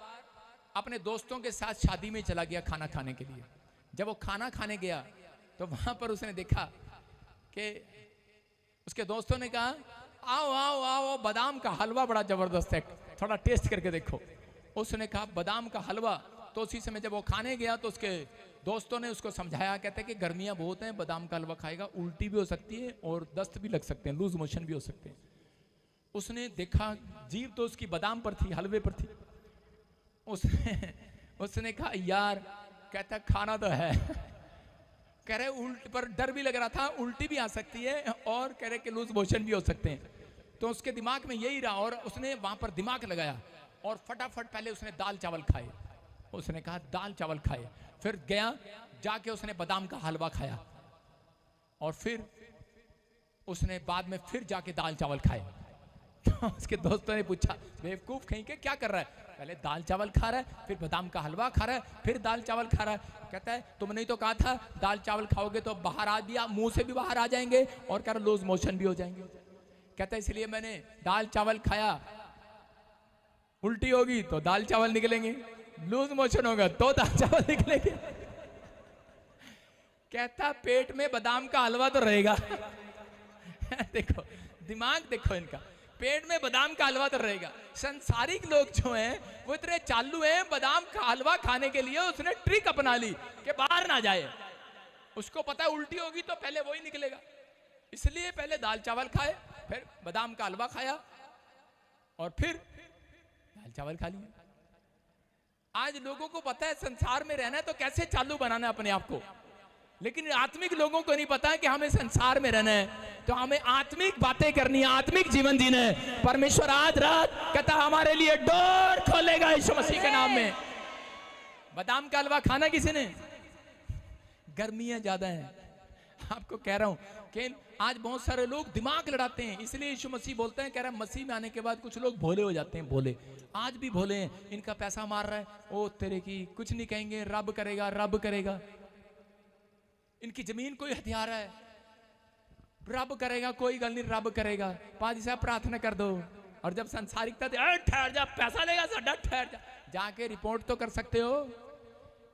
अपने दोस्तों के साथ शादी में चला गया खाना खाने के लिए। जब वो खाना खाने गया तो वहां पर उसने देखा कि उसके दोस्तों ने कहा आओ आओ आओ, बादाम का हलवा बड़ा जबरदस्त है, थोड़ा टेस्ट करके देखो। उसने कहा बादाम का हलवा। तो उसी समय जब वो खाने गया तो उसके दोस्तों ने उसको समझाया, कहते हैं कि गर्मियां बहुत हैं, बादाम का हलवा खाएगा उल्टी भी हो सकती है और दस्त भी लग सकते हैं, लूज मोशन भी हो सकते हैं। उसने देखा जीभ तो उसकी बादाम पर थी, हलवे पर थी। उसने कहा यार, कहता खाना तो है, कह रहे उल्ट पर डर भी लग रहा था, उल्टी भी आ सकती है और कह रहे कि लूज मोशन भी हो सकते हैं। तो उसके दिमाग में यही रहा और उसने वहां पर दिमाग लगाया और फटाफट पहले उसने दाल चावल खाए। उसने कहा दाल चावल खाए, फिर गया जाके उसने बादाम का हलवा खाया और फिर उसने बाद में फिर जाके दाल चावल खाए। तो उसके दोस्तों ने पूछा बेवकूफ कहीं के क्या कर रहा है, पहले दाल चावल खा रहा है, फिर बादाम का हलवा खा रहा है, फिर दाल चावल खा रहा है। कहता है तुमने ही तो कहा था दाल चावल खाओगे तो बाहर आ दिया, मुंह से भी बाहर आ जाएंगे और कह रहा लूज मोशन भी हो जाएंगे। कहता है इसलिए मैंने दाल चावल खाया, उल्टी होगी तो दाल चावल निकलेंगे, लूज मोशन होगा तो दाल चावल निकलेंगे। कहता पेट में बादाम का हलवा तो रहेगा। देखो दिमाग देखो इनका, पेट में बादाम का हलवा तो रहेगा। संसारिक लोग जो हैं वो इतने चालू हैं, बादाम का हलवा खाने के लिए उसने ट्रिक अपना ली कि बाहर ना जाए। उसको पता है उल्टी होगी तो पहले वही निकलेगा, इसलिए पहले दाल चावल खाए, फिर बादाम का हलवा खाया और फिर दाल चावल खा लिया। आज लोगों को पता है संसार में रहना है तो कैसे चालू बनाना है अपने आप को, लेकिन आत्मिक लोगों को नहीं पता है कि हमें संसार में रहना है तो हमें आत्मिक बातें करनी है, आत्मिक जीवन जीना है। परमेश्वर आज रात कहता हमारे लिए डोर खोलेगा यीशु मसीह के नाम में। बादाम का हलवा खाना किसी ने, गर्मियां ज्यादा हैं, आपको कह रहा हूं कि आज बहुत सारे लोग दिमाग लड़ाते हैं, इसलिए यीशु मसीह बोलते हैं, कह रहा है मसीह में आने के बाद कुछ लोग भोले हो जाते हैं। भोले आज भी भोले हैं, इनका पैसा मार रहा है, ओ तेरे की कुछ नहीं कहेंगे, रब करेगा रब करेगा। इनकी जमीन कोई हथियार है, रब करेगा, कोई गल नहीं रब करेगा। पाजी साहब प्रार्थना कर दो, और जब संसारिकता ठहर जा, पैसा लेगा साडा, ठहर जा, जाके रिपोर्ट तो कर सकते हो।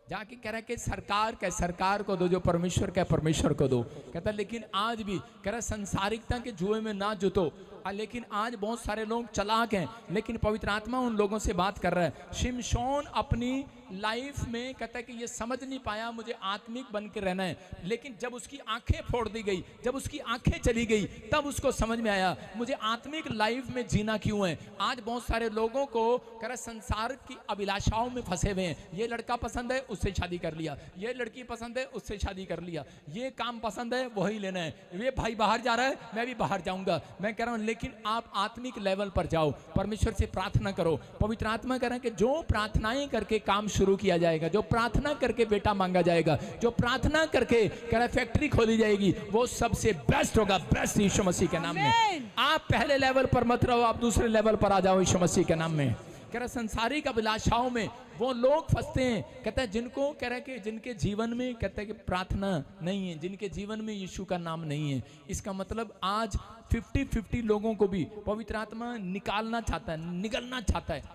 जाके कह रहा है कि सरकार को दो, जो परमेश्वर का परमेश्वर को दो। कहता लेकिन आज भी कह रहा संसारिकता के जुए में ना जुटो। हाँ, लेकिन आज बहुत सारे लोग चालाक हैं, लेकिन पवित्र आत्मा उन लोगों से बात कर रहा है। शिमशोन अपनी लाइफ में कहता है कि ये समझ नहीं पाया मुझे आत्मिक बन के रहना है, लेकिन जब उसकी आंखें फोड़ दी गई, जब उसकी आंखें चली गई, तब उसको समझ में आया मुझे आत्मिक लाइफ में जीना क्यों है। आज बहुत सारे लोगों को कह रहा संसार की अभिलाषाओं में फंसे हुए हैं। ये लड़का पसंद है, उससे शादी कर लिया, ये लड़की पसंद है, उससे शादी कर लिया, ये काम पसंद है, वही लेना है, ये भाई बाहर जा रहा है, मैं भी बाहर जाऊंगा। मैं कह रहा हूं लेकिन आप आत्मिक लेवल पर जाओ, परमेश्वर से प्रार्थना करो। पवित्र आत्मा कह रहा है कि जो प्रार्थनाएं करके काम शुरू किया जाएगा, जो प्रार्थना करके बेटा मांगा जाएगा, जो प्रार्थना करके कह रहा फैक्ट्री खोली जाएगी, वो सबसे बेस्ट होगा। बेस्ट यीशु मसीह के नाम में। आप पहले लेवल पर मत रहो, आप दूसरे लेवल पर आ जाओ यीशु मसीह के नाम में। कह रहा संसारिक अभिलाषाओं में वो लोग फंसते हैं, कहता है जिनको कह रहा है कि जिनके जीवन में कहता है कि प्रार्थना नहीं है, जिनके जीवन में यीशु का नाम नहीं है। इसका मतलब आज 50-50 लोगों को भी पवित्र आत्मा निकालना चाहता है, निगलना चाहता है।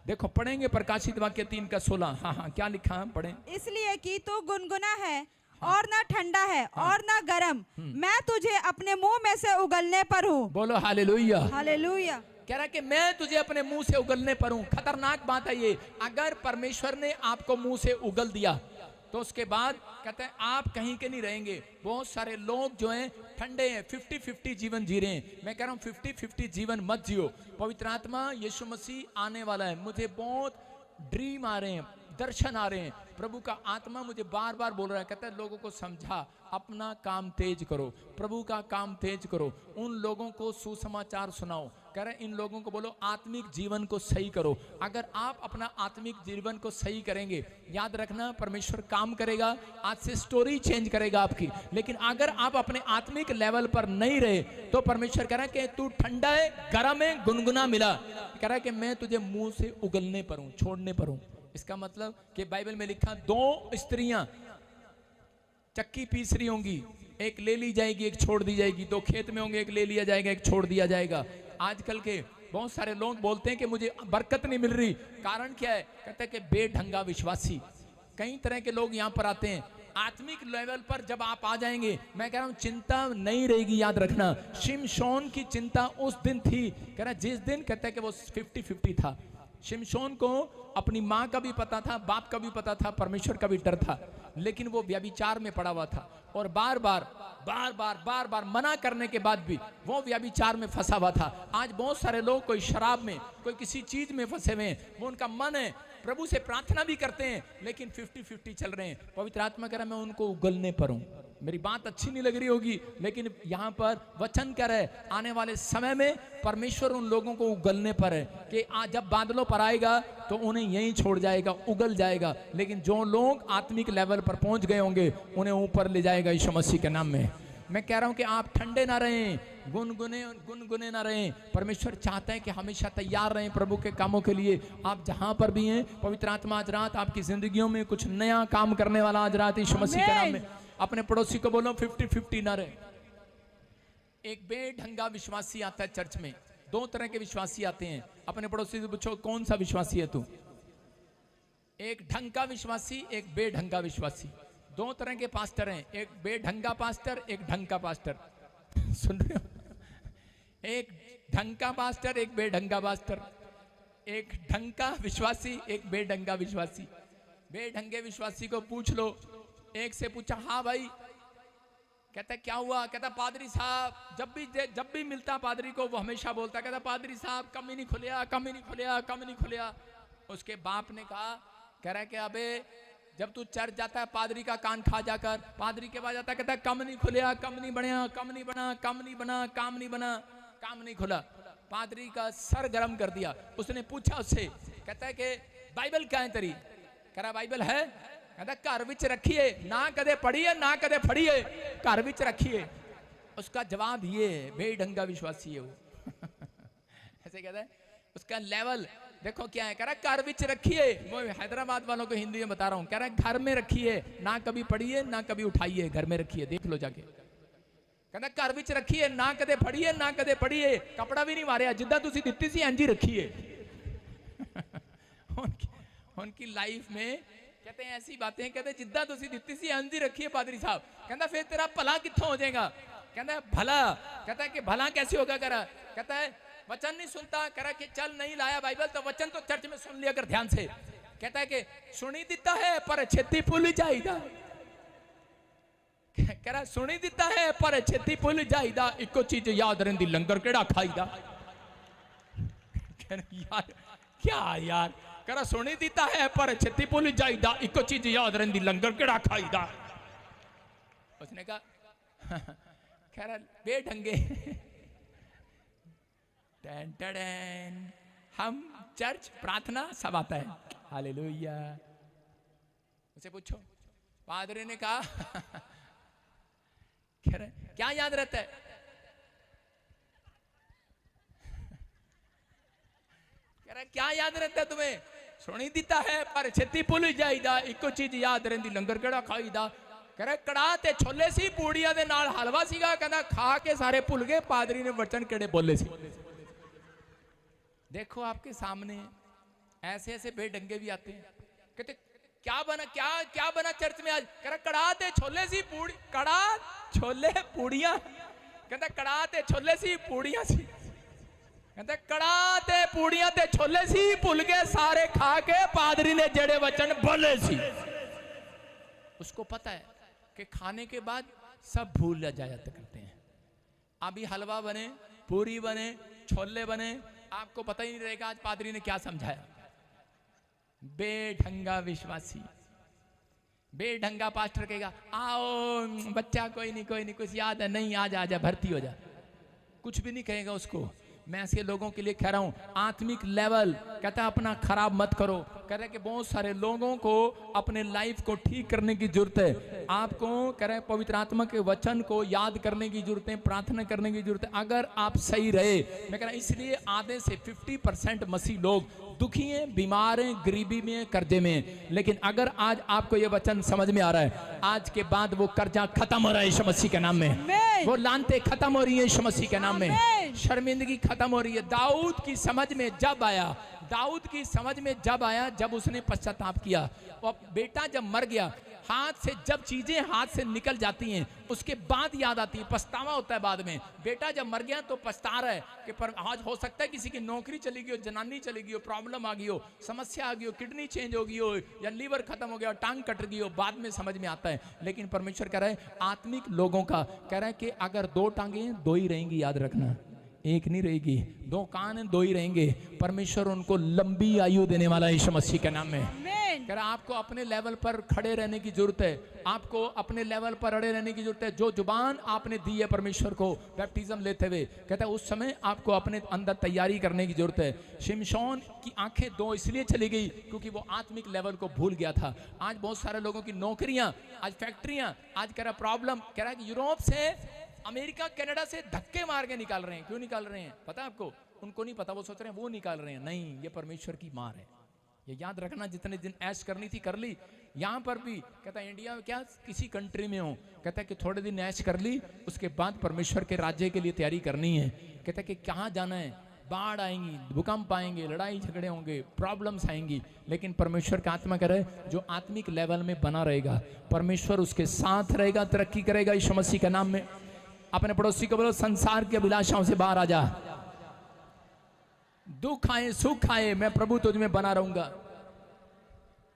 देखो पढ़ेंगे प्रकाशित वाक्य 3:16। हाँ, क्या लिखा है, पढ़ें। इसलिए कि तू गुनगुना है और ना ठंडा है और ना गरम, मैं तुझे अपने मुंह में से उगलने पर हूँ। बोलो हालेलुया। हालेलुया। कह रहा कि मैं तुझे अपने मुंह से उगलने पर हूं। खतरनाक बात है ये। अगर परमेश्वर ने आपको मुंह से उगल दिया तो उसके बाद कहते हैं आप कहीं के नहीं रहेंगे। बहुत सारे लोग जो हैं ठंडे हैं, 50-50 जीवन जी रहे हैं। मैं कह रहा हूं 50-50 जीवन मत जियो। पवित्र आत्मा यीशु मसीह आने वाला है। मुझे बहुत ड्रीम आ रहे हैं, दर्शन आ रहे हैं। प्रभु का आत्मा मुझे बार बार बोल रहा है, कहता है लोगों को समझा, अपना काम तेज करो, प्रभु का काम तेज करो, उन लोगों को सुसमाचार सुनाओ। कह रहे इन लोगों को बोलो आत्मिक जीवन को सही करो। अगर आप अपना आत्मिक जीवन को सही करेंगे, याद रखना परमेश्वर काम करेगा, आज से स्टोरी चेंज करेगा आपकी। लेकिन अगर आप अपने आत्मिक लेवल पर नहीं रहे तो परमेश्वर कह रहा है कि तू ठंडा है, गर्म है, गुनगुना मिला। कह रहा है कि मैं तुझे मुंह से उगलने पर हूं, छोड़ने पर हूं। इसका मतलब कि बाइबल में लिखा 2 स्त्रियां चक्की पीस रही होंगी, एक ले ली जाएगी, एक छोड़ दी जाएगी। 2 खेत में होंगे, एक ले लिया जाएगा, एक छोड़ दिया जाएगा। आजकल के बहुत सारे लोग बोलते हैं कि मुझे बरकत नहीं मिल रही। कारण क्या है? कहते हैं कि बेढंगा विश्वासी। कई तरह के लोग यहाँ पर आते हैं। आत्मिक लेवल पर जब आप आ जाएंगे, मैं कह रहा हूँ चिंता नहीं रहेगी। याद रखना शिमशोन की चिंता उस दिन थी, कह रहा जिस दिन कहते हैं कि वो 50-50 था। शिमशोन को अपनी माँ का भी पता था, बाप का भी पता था, परमेश्वर का भी डर था, लेकिन वो व्यभिचार में पड़ा हुआ था। और बार बार मना करने के बाद भी वो व्यभिचार में फंसा हुआ था। आज बहुत सारे लोग कोई शराब में, कोई किसी चीज में फंसे हुए हैं। वो उनका मन है, प्रभु से प्रार्थना भी करते हैं, लेकिन 50-50 चल रहे हैं। पवित्र आत्मा कह रहा मैं उनको उगलने पर हूं। मेरी बात अच्छी नहीं लग रही होगी, लेकिन यहाँ पर वचन कह रहे आने वाले समय में परमेश्वर उन लोगों को उगलने पर है कि आज जब बादलों पर आएगा तो उन्हें यहीं छोड़ जाएगा, उगल जाएगा। लेकिन जो लोग आत्मिक लेवल पर पहुंच गए होंगे उन्हें ऊपर ले जाएगा यीशु मसीह के नाम में। मैं कह रहा हूं कि आप ठंडे ना रहें, गुनगुने ना रहें। परमेश्वर चाहता है कि हमेशा तैयार रहें प्रभु के कामों के लिए। आप जहां पर भी हैं, पवित्र आत्मा आज रात आपकी जिंदगियों में कुछ नया काम करने वाला आज रात यीशु मसीह के नाम में। अपने पड़ोसी को बोलो 50-50 ना रहे। एक बेढंगा विश्वासी आता है चर्च में। 2 तरह के विश्वासी आते हैं। अपने पड़ोसी से पूछो कौन सा विश्वासी है तू? एक ढंग का विश्वासी, एक बेढंगा विश्वासी। 2 तरह के पास्टर हैं, एक बेढंगा पास्टर, एक ढंग का पास्टर। सुन रहे हो? एक ढंग का पास्टर, एक बेढंगा पास्टर। एक ढंग का विश्वासी, एक बेढंगा विश्वासी। बेढंगे विश्वासी को पूछ लो। एक से पूछा हाँ भाई, कहता क्या हुआ? कहता पादरी साहब, जब भी मिलता पादरी को वो हमेशा बोलता, कहता पादरी साहब कम ही नहीं खुलिया, कम ही नहीं खुलिया, कम ही नहीं खुलिया। उसके बाप ने कहा, कह रहा है कि अबे जब तू चर्च जाता है पादरी का कान खा जाकर, पादरी के पास जाता है, कहता है कम नहीं खुलिया, कम नहीं बना, कम नहीं बना, कम नहीं बना, काम नहीं बना, काम नहीं खुला। पादरी का सर गर्म कर दिया। उसने पूछा उससे, कहता है कि बाइबल क्या है तेरी? कह रहा बाइबल है। कहता घर विच रखिए, ना कदे पढ़िए ना कदे फड़िए, घर विच रखिए। उसका जवाब ये है, बेढंगा विश्वासी है वो। ऐसे कहता है। उसका लेवल देखो क्या है। कह रहा घर विच रखिए। वो हैदराबाद वालों को हिंदी में बता रहा हूँ। कह रहा घर में रखिए, ना कभी पढ़िए ना कभी उठाइए, घर में रखिए, देख लो जाके। कहता घर विच रखिए, ना कदे फड़िए ना कदे पढ़िए, कपड़ा भी नहीं मारिया, जिद्दां तुसी दित्ती सी इंज ही रखिए। उनकी लाइफ में कहते हैं ऐसी बातें, कहते जिद्दां तुसी दित्ती सी इंज ही रखिए पादरी साहब। कहता फिर तेरा भला कित्थों हो जाएगा? कहता भला कहता है कि भला कैसे होगा, करा कहता है वचन नहीं सुनता, करा कि चल नहीं लाया बाइबल तो वचन तो चर्च में सुन लिया कर ध्यान से। कहता है कि सुनी दिता है पर छेती भूल जाईदा, कह रहा सुनी दिता है पर छेती भूल जाईदा, इको चीज याद रहिंदी लंगर केड़ा खाईदा। यार क्या यार, कह रहा सुनी दिता है पर छेती भूल जाईदा, इको चीज याद रहिंदी लंगर केड़ा खाईदा। उसने कहा कह रहा बेढंगे, टैन टैन, हम चर्च प्रार्थना सब आता है, हालेलुया। उसे पूछो, पादरी ने कहा कह रहे क्या याद रहता है, कह रहा क्या याद रहता है तुम्हें, सुनी दिता है पर छेती भूल जाईदा, इको चीज याद रहिंदी लंगर केड़ा खाईदा। कह रहे कड़ा ते छोले सी पूड़ियां दे नाल हलवा सीगा, कहना खा के सारे भूल गए पादरी ने वचन केड़े बोले सी। देखो आपके सामने ऐसे ऐसे बेढंगे भी आते हैं, कहते क्या बना, क्या क्या बना चर्च में आज, कह रहा कड़ा ते छोले सी पूड़ी, कड़ा छोले पूड़ियां, कहता कड़ा ते छोले सी पूड़ियां सी, कहते कड़ा ते पूड़ियां ते छोले सी भूल गए सारे खा के पादरी ने जेड़े वचन बोले सी। उसको पता है कि खाने के बाद सब भूल जाया करते हैं। अभी हलवा बने, पूरी बने, छोले बने, आपको पता ही नहीं रहेगा आज पादरी ने क्या समझाया। बेढंगा विश्वासी, बेढंगा पास्टर कहेगा आओ बच्चा कोई नहीं कुछ याद है नहीं, आज आजा भर्ती हो जा, कुछ भी नहीं कहेगा उसको। मैं ऐसे लोगों के लिए कह रहा हूं आत्मिक लेवल, कहता है अपना खराब मत करो। कह रहे कि बहुत सारे लोगों को अपने लाइफ को ठीक करने की जरूरत है, आपको कह रहे पवित्र आत्मा के वचन को याद करने की जरूरत है, प्रार्थना करने की जरूरत है। अगर आप सही रहे, मैं कह रहा इसलिए आधे से 50% मसीह लोग दुखी हैं, बीमार हैं, गरीबी में, कर्जे में। लेकिन अगर आज आपको ये वचन समझ में आ रहा है, आज के बाद वो कर्जा खत्म हो रहा है यीशु मसीह के नाम में, वो लानते खत्म हो रही है यीशु मसीह के नाम में, शर्मिंदगी खत्म हो रही है। दाऊद की समझ में जब आया, दाऊद की समझ में जब आया जब उसने पश्चाताप किया, और बेटा जब मर गया, हाथ से जब चीजें हाथ से निकल जाती हैं उसके बाद याद आती है, पछतावा होता है बाद में। बेटा जब मर गया तो पछता रहा है कि पर आज हो सकता है किसी की नौकरी चली गई हो, जनानी चली गई हो, प्रॉब्लम आ गई हो, समस्या आ गई हो, किडनी चेंज हो गई हो, या लीवर खत्म हो गया, टांग कट गई हो, बाद में समझ में आता है। लेकिन परमेश्वर कह रहा है आत्मिक लोगों का, कह रहा है कि अगर दो टांगे दो ही रहेंगी, याद रखना, एक नहीं रहेगी, दो कान दो ही रहेंगे। परमेश्वर उनको लंबी आयु देने वाला है यीशु मसीह के नाम में। कह रहा आपको अपने लेवल पर खड़े रहने की जरूरत है, आपको अपने लेवल पर अड़े रहने की जरूरत है। जो जुबान आपने दी है परमेश्वर को बैप्टिज्म लेते हुए, कहता है उस समय आपको अपने अंदर तैयारी करने की जरूरत है। शिमशोन की आंखें दो इसलिए चली गई क्योंकि वो आत्मिक लेवल को भूल गया था। आज बहुत सारे लोगों की नौकरियां, आज फैक्ट्रियां, आज कह रहा प्रॉब्लम, कह रहा है यूरोप से, अमेरिका, कनाडा से धक्के मार के निकाल रहे हैं। क्यों निकाल रहे हैं पता है आपको? उनको नहीं पता, वो सोच रहे हैं वो निकाल रहे हैं, नहीं, ये परमेश्वर की मार है। ये याद रखना, जितने दिन ऐश करनी थी कर ली। यहाँ पर भी कहता है इंडिया में क्या किसी कंट्री में हो, कहता है कि थोड़े दिन ऐश कर ली, उसके बाद परमेश्वर के राज्य के लिए तैयारी करनी है। कहता है कि कहाँ जाना है, बाढ़ आएंगी, भूकंप आएंगे, लड़ाई झगड़े होंगे, प्रॉब्लम्स आएंगी, लेकिन परमेश्वर का आत्मा करे जो आत्मिक लेवल में बना रहेगा, परमेश्वर उसके साथ रहेगा, तरक्की करेगा यीशु मसीह के नाम में। अपने पड़ोसी को बोलो संसार की अभिलाषाओं से बाहर आ जा, दुख आए सुख आए मैं प्रभु तुझ में बना रहूंगा।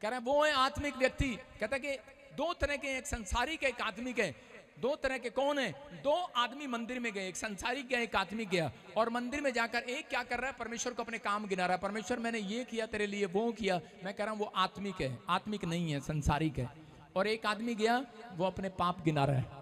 कह रहे वो है आत्मिक व्यक्ति। कहता है कि दो तरह के, एक संसारिक एक आत्मिक है। दो तरह के कौन है? दो आदमी मंदिर में गए, एक संसारिक गया एक आत्मिक गया, और मंदिर में जाकर एक क्या कर रहा है, परमेश्वर को अपने काम गिना रहा है। परमेश्वर मैंने ये किया तेरे लिए, वो किया। मैं कह रहा हूं वो आत्मिक है, आत्मिक नहीं है, संसारिक है। और एक आदमी गया वो अपने पाप गिना रहा है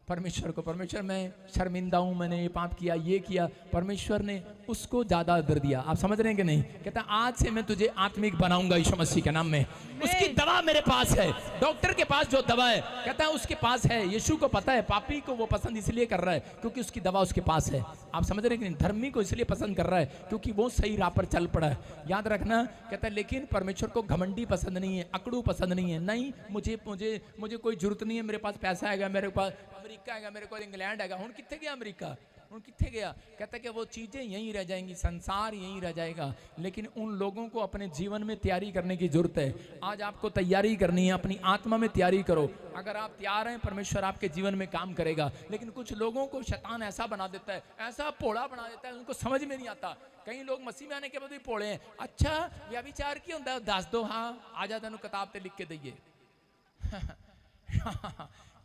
परमेश्वर को, परमेश्वर मैं शर्मिंदा हूं, मैंने ये पाप किया, ये किया। परमेश्वर ने उसको ज्यादा आदर दिया। आप समझ रहे हैं कि नहीं? कहता आज से मैं तुझे आत्मिक बनाऊंगा यीशु मसीह के नाम में। उसकी दवा मेरे पास है, डॉक्टर के पास जो दवा है कहता है उसके पास है। यीशु को पता है पापी को वो पसंद इसलिए कर रहा है क्योंकि उसकी दवा उसके पास है। आप समझ रहे हैं कि नहीं? धर्मी को इसलिए पसंद कर रहा है क्योंकि वो सही राह पर चल पड़ा है। याद रखना, कहता है लेकिन परमेश्वर को घमंडी पसंद नहीं है, अकड़ू पसंद नहीं है। नहीं, मुझे मुझे मुझे कोई जरूरत नहीं है, मेरे पास पैसा आएगा, मेरे पास अमेरिका आएगा, मेरे को इंग्लैंड आएगा। हूँ कितने गया अमेरिका? उन कितने गया? कहता कि वो चीज़ें यहीं रह जाएंगी, संसार यहीं रह जाएगा, लेकिन उन लोगों को अपने जीवन में तैयारी करने की जरूरत है। आज आपको तैयारी करनी है, अपनी आत्मा में तैयारी करो। अगर आप तैयार हैं, परमेश्वर आपके जीवन में काम करेगा। लेकिन कुछ लोगों को शैतान ऐसा बना देता है, ऐसा भोला बना देता है, उनको समझ में नहीं आता। कई लोग मसीह में आने के बाद भी भोले हैं। अच्छा व्यभिचार की होता है, दस दो, हाँ आ जाता है, किताब पे लिख के दइए।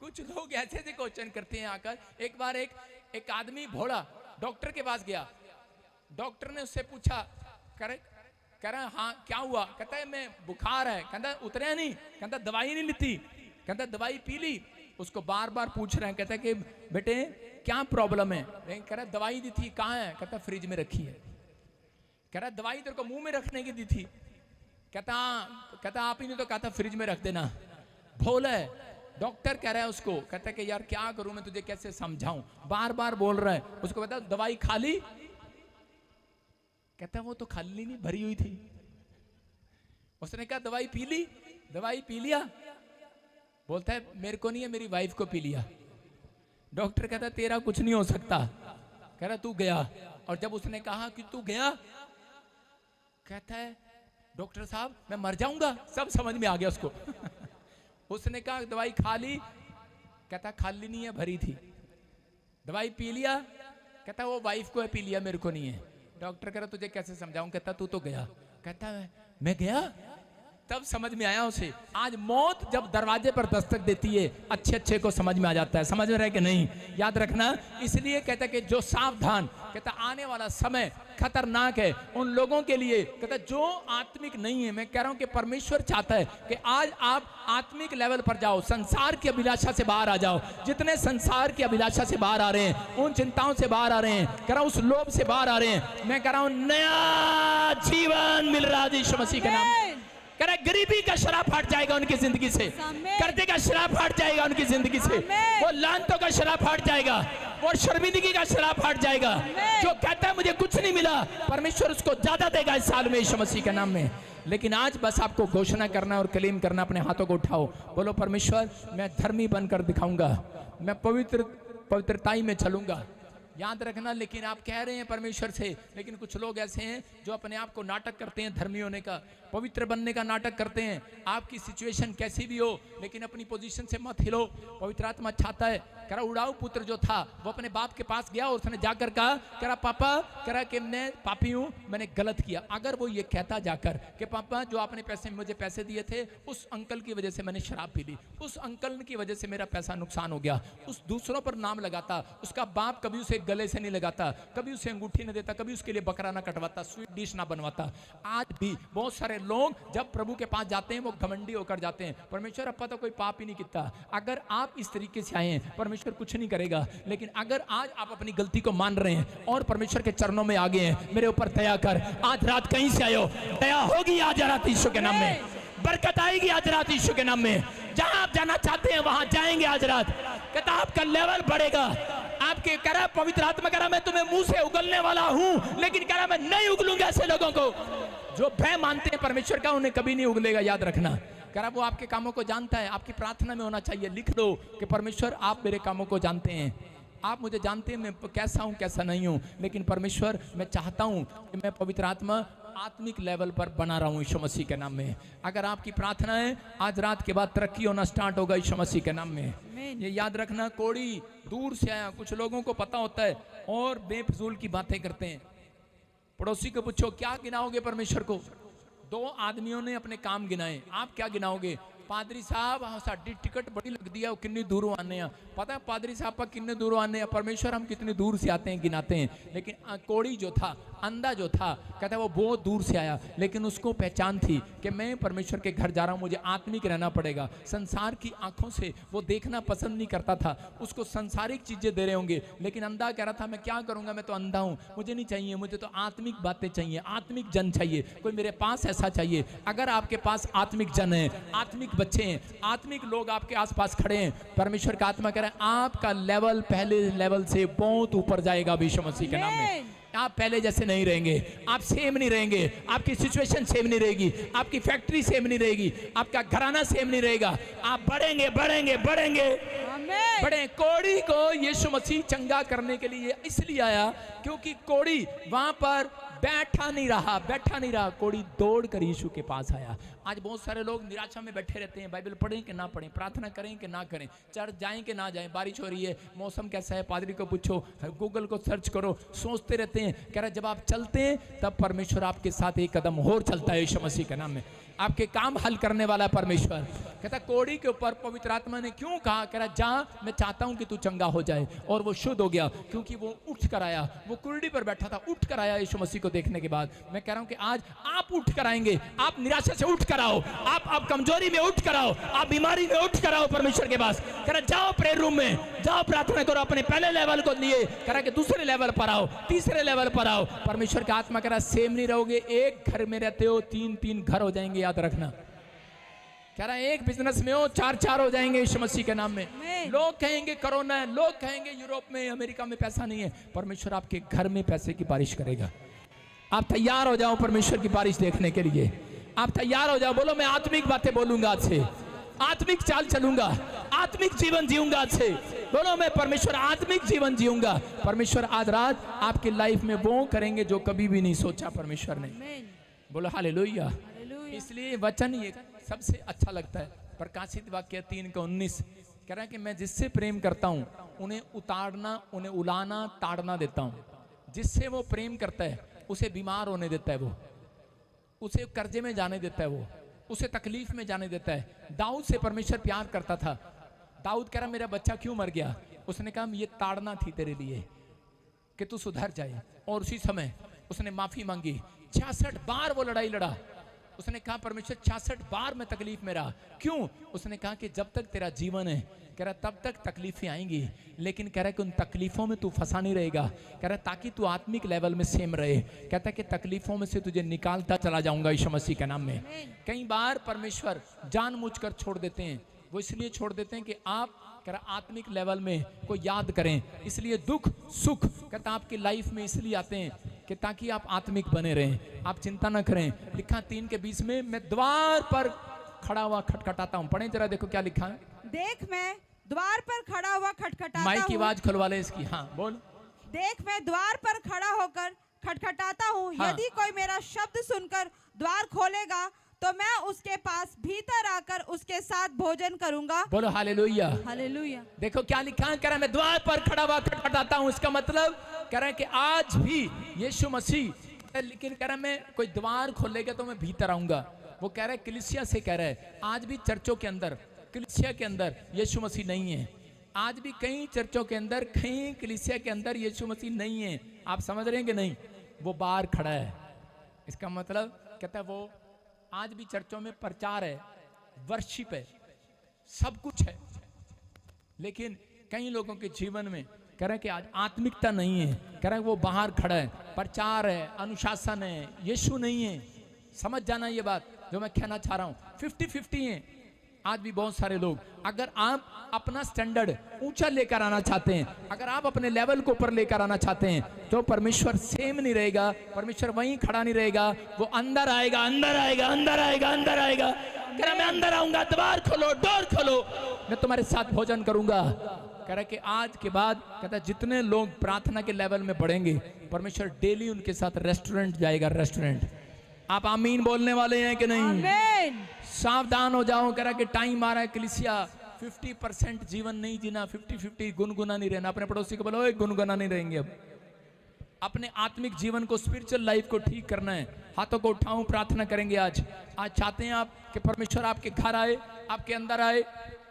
कुछ लोग ऐसे ऐसे क्वेश्चन करते हैं आकर। एक बार एक आदमी भोला डॉक्टर के पास गया। डॉक्टर ने उससे पूछा, कह रहा हाँ क्या हुआ? कहता है मैं बुखार है। कहता उतरे नहीं। कहता दवाई नहीं लीती। कहता दवाई पी ली। उसको बार बार पूछ रहे हैं। कहता है कि बेटे क्या प्रॉब्लम है? कह रहा दवाई दी थी, कहाँ है? कहता फ्रिज में रखी है। कह रहा दवाई तेरे को मुंह में रखने की दी थी। कहता हाँ। कहता आप ही ने तो कहा था फ्रिज में रख देना। भोला है। डॉक्टर कह रहा है उसको, कहता है कि यार क्या करूं मैं, तुझे कैसे समझाऊं, बार बार बोल रहा है। उसको बता दवाई खा ली? कहता है वो तो खाली नहीं, भरी हुई थी। उसने कहा दवाई पी ली? दवाई पी लिया? बोलता है मेरे को नहीं है, मेरी वाइफ को पी लिया। डॉक्टर कहता है तेरा कुछ नहीं हो सकता। कह रहा तू गया। और जब उसने कहा कि तू गया, कहता है डॉक्टर साहब मैं मर जाऊंगा। सब समझ में आ गया उसको। उसने कहा दवाई खा ली? कहता खाली नहीं है, भरी थी। दवाई पी लिया? कहता वो वाइफ को है पी लिया, मेरे को नहीं है। डॉक्टर कह रहा तुझे कैसे समझाऊं? कहता तू तो गया। कहता मैं गया? तब समझ में आया उसे। आज मौत जब दरवाजे पर दस्तक देती है, अच्छे अच्छे को समझ में आ जाता है। समझ में रहे कि नहीं? याद रखना। इसलिए कहता कि जो सावधान, कहता आने वाला समय खतरनाक है उन लोगों के लिए, कहता जो आत्मिक नहीं है। मैं कह रहा हूं कि परमेश्वर चाहता है कि आज आप आत्मिक लेवल पर जाओ, संसार की अभिलाषा से बाहर आ जाओ। जितने संसार की अभिलाषा से बाहर आ रहे हैं, उन चिंताओं से बाहर आ रहे हैं, कह रहा हूं उस लोभ से बाहर आ रहे हैं। मैं कह रहा हूं नया जीवन मिल रहा है यीशु मसीह के नाम। कह रहा गरीबी का शराब हट जाएगा उनकी जिंदगी से, कर्जे का शराब हट जाएगा उनकी जिंदगी से, वो लानतों का शराब हट जाएगा, वो शर्मिंदगी का शराब हट जाएगा। जो कहता है मुझे कुछ नहीं मिला, परमेश्वर उसको ज्यादा देगा इस साल में यीशु मसीह के नाम में। लेकिन आज बस आपको घोषणा करना और क्लेम करना। अपने हाथों को उठाओ, बोलो परमेश्वर मैं धर्मी बनकर दिखाऊंगा, मैं पवित्रताई में चलूंगा। याद रखना। लेकिन आप कह रहे हैं परमेश्वर से, लेकिन कुछ लोग ऐसे हैं जो अपने आप को नाटक करते हैं धर्मी होने का, पवित्र बनने का नाटक करते हैं। आपकी सिचुएशन कैसी भी हो, लेकिन अपनी पोजीशन से मत हिलो। पवित्र आत्मा चाहता है। कह रहा उड़ाऊ पुत्र जो था वो अपने बाप के पास गया और उसने जाकर कहा, कह रहा पापा, कह रहा कि मैं पापी हूं, मैंने गलत किया। अगर वो ये कहता जाकर कि पापा जो आपने मुझे पैसे दिए थे, उस अंकल की वजह से मैंने शराब पी ली, उस अंकल की वजह से मेरा पैसा नुकसान हो गया, उस दूसरों पर नाम लगाता, उसका बाप कभी उसे गले से नहीं लगाता, कभी उसे अंगूठी न देता, कभी उसके लिए बकरा ना कटवाता, स्वीट डिश ना बनवाता। आज भी बहुत सारे लोग जब प्रभु के पास जाते हैं वो घमंडी होकर जाते हैं। परमेश्वर अपा तो कोई पाप ही नहीं किया। अगर आप इस तरीके से आए हैं, परमेश्वर कुछ नहीं करेगा। लेकिन अगर आज आप अपनी गलती को मान रहे हैं और परमेश्वर के चरणों में आ गए हैं, मेरे ऊपर दया कर। आज रात कहीं से आयो, दया होगी आज रात यीशु के नाम में, बरकत आएगी आज रात यीशु के नाम में। जहां आप जाना चाहते हैं वहां जाएंगे आज रात। कहता आपका लेवल बढ़ेगा। आपके कह रहा पवित्र आत्मा कह रहा मैं तुम्हें मुंह से उगलने वाला हूं, लेकिन कह रहा मैं नहीं उगलूंगा ऐसे लोगों को जो भय मानते हैं परमेश्वर का, उन्हें कभी नहीं उगलेगा। याद रखना। कह रहा वो आपके कामों को जानता है। आपकी प्रार्थना में होना चाहिए, लिख दो कि परमेश्वर आप मेरे कामों को जानते हैं, आप मुझे जानते हैं मैं कैसा हूं कैसा नहीं हूं, लेकिन परमेश्वर मैं चाहता हूं कि मैं पवित्र आत्मा आत्मिक लेवल पर बना रहा हूं यीशु मसीह के नाम में। अगर आपकी प्रार्थना है, आज रात के बाद तरक्की होना स्टार्ट होगा यीशु मसीह के नाम में। ये याद रखना। कोड़ी दूर से आया, कुछ लोगों को पता होता है और बेफजूल की बातें करते हैं। पड़ोसी को पूछो क्या गिनाओगे परमेश्वर को? 2 आदमियों ने अपने काम गिनाए, आप क्या गिनाओगे? पादरी साहब साड़ी टिकट बड़ी लगती है, कितनी दूरों आने हैं। पता है पादरी साहब पर कितने दूरों आने हैं, परमेश्वर हम कितनी दूर से आते हैं गिनाते हैं। लेकिन कोड़ी जो था, अंधा जो था, कहता है वो बहुत दूर से आया, लेकिन उसको पहचान थी कि मैं परमेश्वर के घर जा रहा हूँ, मुझे आत्मिक रहना पड़ेगा। संसार की आंखों से वो देखना पसंद नहीं करता था, उसको संसारिक चीजें दे रहे होंगे, लेकिन अंधा कह रहा था मैं क्या करूंगा, मैं तो अंधा हूँ, मुझे नहीं चाहिए, मुझे तो आत्मिक बातें चाहिए, आत्मिक जन चाहिए, कोई मेरे पास ऐसा चाहिए। अगर आपके पास आत्मिक जन है, आत्मिक बच्चे हैं, आत्मिक लोग आपके आसपास खड़े हैं, परमेश्वर का आत्मा कह रहा है आपका लेवल पहले लेवल से बहुत ऊपर जाएगा यीशु मसीह के नाम में। आप पहले जैसे नहीं रहेंगे, आप सेम नहीं रहेंगे, आपकी सिचुएशन सेम नहीं रहेगी, आपकी फैक्ट्री सेम नहीं रहेगी, आपका घराना सेम नहीं रहेगा, आप बढ़ेंगे बढ़ेंगे बढ़ेंगे आमीन। बड़े। कोढ़ी को यीशु मसीह चंगा करने के लिए इसलिए आया क्योंकि कोढ़ी वहां पर बैठा नहीं रहा, कोढ़ी दौड़ कर यीशु के पास आया। आज बहुत सारे लोग निराशा में बैठे रहते हैं, बाइबल पढ़ें कि ना पढ़ें, प्रार्थना करें कि ना करें, चर्च जाएं कि ना जाएं, बारिश हो रही है, मौसम कैसा है, पादरी को पूछो, गूगल को सर्च करो, सोचते रहते हैं। कह रहा जब आप चलते हैं तब परमेश्वर आपके साथ एक कदम और चलता है यीशु मसीह के नाम में, आपके काम हल करने वाला परमेश्वर। कहता कोढ़ी के ऊपर पवित्र आत्मा ने क्यों कहा, कह रहा जा, मैं चाहता हूं कि तू चंगा हो जाए, और वो शुद्ध हो गया क्योंकि वो उठ कर आया, वो कुर्डी पर बैठा था, उठ कर आया यीशु मसीह को देखने के बाद। मैं कह रहा हूं कि आज आप उठ कर आएंगे, आप निराशा से उठ कर आओ, आप कमजोरी में उठ कर आओ, आप बीमारी में उठ कर आओ परमेश्वर के पास। कह रहा जाओ प्रेयर रूम में, जाओ प्रार्थना करो, अपने पहले लेवल को लिए कह रहा कि दूसरे लेवल पर आओ, तीसरे लेवल पर आओ। परमेश्वर का आत्मा कह रहा सेम नहीं रहोगे, एक घर में रहते हो 3-3 घर हो जाएंगे, याद रखना। कह रहा एक बिजनेस में हो 4-4 हो जाएंगे यीशु मसीह के नाम में। लोग कहेंगे कोरोना है, लोग कहेंगे यूरोप में अमेरिका में पैसा नहीं है, परमेश्वर आपके घर में पैसे की बारिश करेगा। आप तैयार हो जाओ परमेश्वर की बारिश देखने के लिए, आप तैयार हो जाओ। बोलो मैं आत्मिक बातें बोलूंगा आज से, आत्मिक चाल चलूंगा, आत्मिक जीवन जीऊंगा आज से। बोलो मैं परमेश्वर आत्मिक जीवन जीऊंगा। परमेश्वर आज रात आपकी लाइफ में वो करेंगे जो कभी भी नहीं सोचा परमेश्वर ने। बोलो हालेलुया। इसलिए वचन ये सबसे अच्छा लगता है। प्रकाशित वाक्य 3:19 कह रहा है कि मैं जिससे प्रेम करता हूं उन्हें उतारना, उन्हें उलाना, ताड़ना देता हूं। जिससे वो प्रेम करता है उसे बीमार होने देता है, वो उसे कर्जे में जाने देता है, वो उसे तकलीफ में जाने देता है। दाऊद से परमेश्वर प्यार करता था। दाऊद कह रहा मेरा बच्चा क्यों मर गया, उसने कहा ये ताड़ना थी तेरे लिए कि तू सुधर जाए, और उसी समय उसने माफी मांगी। 66 बार वो लड़ाई लड़ा। उसने कहा परमेश्वर 66 बार मैं तकलीफ में रहा, क्यों? उसने कहा कि जब तक तेरा जीवन है, कह रहा तब तक तकलीफें आएंगी, लेकिन कह रहा कि उन तकलीफों में तू फंसा नहीं रहेगा, कह रहा ताकि तू आत्मिक लेवल में सेम रहे। कहता है कि तकलीफों में से तुझे निकालता चला जाऊंगा यीशु मसीह के नाम में। कई बार परमेश्वर जानबूझकर छोड़ देते हैं, वो इसलिए छोड़ देते हैं कि आप कह रहा आत्मिक लेवल में को याद करें। इसलिए दुख सुख कहता आपकी लाइफ में इसलिए आते हैं कि ताकि आप आत्मिक बने रहें, आप चिंता ना करें। लिखा 3:20 में मैं द्वार पर खड़ा हुआ खटखटाता हूं। पढ़े जरा, देखो क्या लिखा है। देख मैं द्वार पर खड़ा हुआ खटखटाता माइक की हूं। आवाज खुलवा ले इसकी। हाँ बोल। देख मैं द्वार पर खड़ा होकर खटखटाता हूँ। हाँ। यदि कोई मेरा शब्द सुनकर द्वार खोलेगा तो मैं उसके पास भीतर आकर उसके साथ भोजन करूंगा। बोलो हालेलुया। हालेलुया। देखो क्या लिखा है, कह रहा मैं द्वार पर खड़ा हुआ खटखटाता हूं। इसका मतलब कह रहा है कि आज भी यीशु मसीह, लेकिन कह रहा मैं कोई द्वार खोलेगा तो मैं भीतर आऊंगा। वो कह रहा है कलीसिया से कह रहा है, आज भी चर्चों के अंदर, कलीसिया के अंदर यीशु मसीह नहीं है। आज भी कई चर्चों के अंदर, कई कलीसिया के अंदर यीशु मसीह नहीं है। आप समझ रहे हैं कि नहीं? वो बाहर खड़ा है। इसका मतलब कहता है वो आज भी चर्चों में प्रचार है, वर्शिप है, सब कुछ है, लेकिन कई लोगों के जीवन में कह रहा है कि आज आत्मिकता नहीं है। कह रहा है वो बाहर खड़ा है, प्रचार है, अनुशासन है, यीशु नहीं है। समझ जाना ये बात जो मैं कहना चाह रहा हूं। 50-50 है आज भी बहुत सारे लोग। अगर आप अपना स्टैंडर्ड ऊंचा लेकर आना चाहते हैं, अगर आप अपने लेवल को ऊपर लेकर आना चाहते हैं, तो परमेश्वर सेम नहीं रहेगा, परमेश्वर वहीं खड़ा नहीं रहेगा, वो अंदर आएगा, अंदर आएगा, अंदर आएगा, अंदर आएगा। कह रहा मैं अंदर आऊंगा, द्वार खोलो, डोर खोलो, मैं तुम्हारे साथ भोजन करूंगा। कह रहा कि आज के बाद कहता जितने लोग प्रार्थना के लेवल में बढ़ेंगे, परमेश्वर डेली उनके साथ रेस्टोरेंट जाएगा, रेस्टोरेंट। आप आमीन बोलने वाले हैं कि नहीं? आमीन। सावधान हो जाओ। कह रहा कि टाइम आ रहा है कलीसिया 50% जीवन नहीं जीना, 50-50 गुनगुना नहीं रहना। अपने पड़ोसी को बोलो गुनगुना नहीं रहेंगे। अब अपने आत्मिक जीवन को, स्पिरिचुअल लाइफ को ठीक करना है। हाथों को उठाऊं, प्रार्थना करेंगे। आज चाहते हैं आप कि परमेश्वर आपके घर आए, आपके अंदर आए,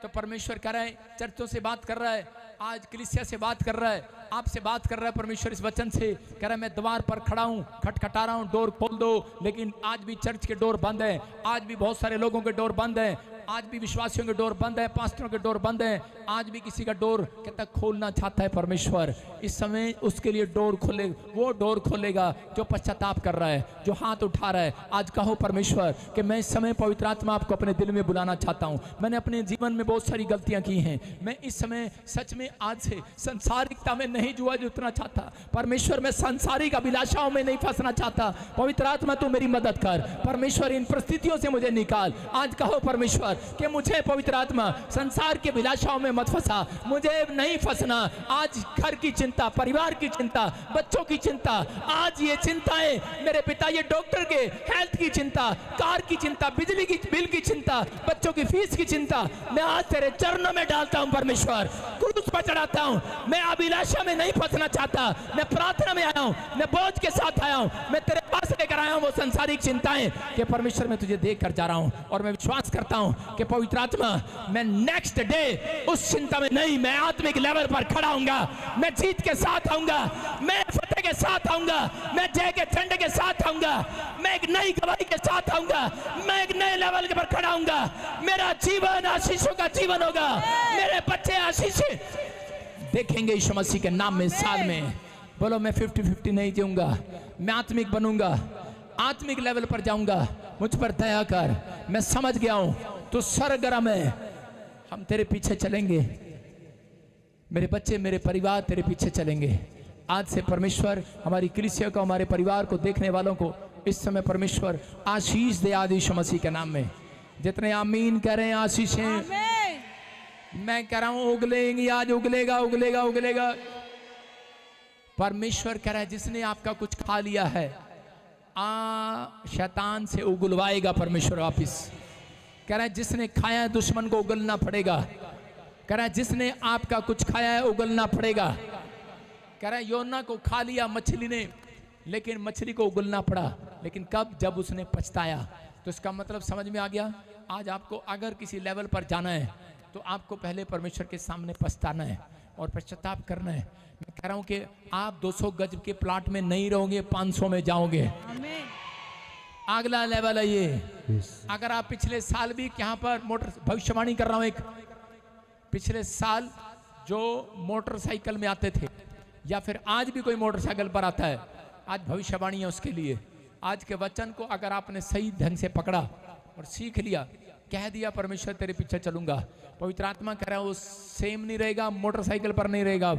तो परमेश्वर कह रहा है, चर्चों से बात कर रहा है, आज कलीसिया से बात कर रहा है, आपसे बात कर रहा है परमेश्वर इस वचन से। कह रहा है मैं द्वार पर खड़ा हूं, खटखटा रहा हूं, डोर खोल दो। लेकिन आज भी चर्च के डोर बंद है, आज भी बहुत सारे लोगों के डोर बंद है। आज भी विश्वासियों के डोर बंद है, पास्टरों के डोर बंद है, आज भी किसी का डोर कहता खोलना चाहता है परमेश्वर, इस समय उसके लिए डोर खोले, वो डोर खोलेगा जो पश्चाताप कर रहा है, जो हाथ उठा रहा है। आज कहो परमेश्वर कि मैं इस समय पवित्र आत्मा आपको अपने दिल में बुलाना चाहता हूँ। मैंने अपने जीवन में बहुत सारी गलतियां की हैं, मैं इस समय सच में आज से संसारिकता में नहीं जुआ जुतना चाहता। परमेश्वर मैं सांसारिक अभिलाषाओं में नहीं फंसना चाहता। पवित्र आत्मा तू मेरी मदद कर परमेश्वर, इन परिस्थितियों से मुझे निकाल। आज कहो परमेश्वर कि मुझे पवित्र आत्मा संसार के अभिलाषाओं में मत फंसा, मुझे नहीं फंसना। आज घर की चिंता, परिवार की चिंता, बच्चों की चिंता, आज ये चिंताएं मेरे पिता, ये डॉक्टर के हेल्थ की चिंता, कार की चिंता, बिजली की बिल की चिंता, बच्चों की फीस की चिंता, मैं आज तेरे चरणों में डालता हूं परमेश्वर, क्रूस पर चढ़ाता हूं। मैं अभिलाषा में नहीं फंसना चाहता, मैं प्रार्थना में आया हूं, मैं बोझ के साथ आया हूं, मैं तेरे पास लेकर आया हूं वो संसारिक चिंताएं कि परमेश्वर मैं तुझे देख कर जा रहा हूं। और मैं विश्वास करता हूं कि पवित्र आत्मा मैं नेक्स्ट डे उस चिंता में नहीं, मैं आत्मिक लेवल पर खड़ा होऊंगा, मैं जीत के साथ आऊंगा, मैं फतेह के साथ आऊंगा, मैं जय के झंडे के साथ आऊंगा, मैं एक नई गवाही के साथ आऊंगा, मैं एक नए लेवल के पर खड़ा होऊंगा। मेरा जीवन आशीषों का जीवन होगा, मेरे बच्चे आशीष देखेंगे यीशु मसीह के नाम में। साल में बोलो मैं 50-50 नहीं जीऊंगा, मैं आत्मिक बनूंगा, आत्मिक लेवल पर जाऊंगा। मुझ पर दया कर, मैं समझ गया हूं तो सरगर्म है, हम तेरे पीछे चलेंगे, मेरे बच्चे मेरे परिवार तेरे पीछे चलेंगे। आज से परमेश्वर हमारी कलीसिया को, हमारे परिवार को, देखने वालों को इस समय परमेश्वर आशीष दे आज यीशु मसीह के नाम में। जितने आमीन कह रहे हैं आशीषें मैं कह रहा हूं उगलेंगी, आज उगलेगा उगलेगा उगलेगा। परमेश्वर कह रहा है जिसने आपका कुछ खा लिया है शैतान से उगलवाएगा परमेश्वर वापिस। कह रहा है जिसने खाया है दुश्मन को उगलना पड़ेगा। कह रहा है जिसने आपका कुछ खाया है उगलना पड़ेगा। कह रहा है योना को खा लिया मछली ने, लेकिन मछली को उगलना पड़ा, लेकिन कब? जब उसने पछताया। तो इसका मतलब समझ में आ गया। आज आपको अगर किसी लेवल पर जाना है तो आपको पहले परमेश्वर के सामने पछताना है और पश्चाताप करना है। मैं कह रहा हूं कि आप 200 गज के प्लाट में नहीं रहोगे, 500 में जाओगे। अगला लेवल है ये। अगर आप पिछले साल भी यहाँ पर मोटर भविष्यवाणी कर रहा हूं, एक पिछले साल जो मोटरसाइकिल में आते थे या फिर आज भी कोई मोटरसाइकिल पर आता है, आज भविष्यवाणी है उसके लिए। आज के वचन को अगर आपने सही ढंग से पकड़ा और सीख लिया, कह दिया परमेश्वर तेरे पीछे चलूंगा, पवित्र आत्मा कह रहा है वो सेम नहीं रहेगा, मोटरसाइकिल पर नहीं रहेगा,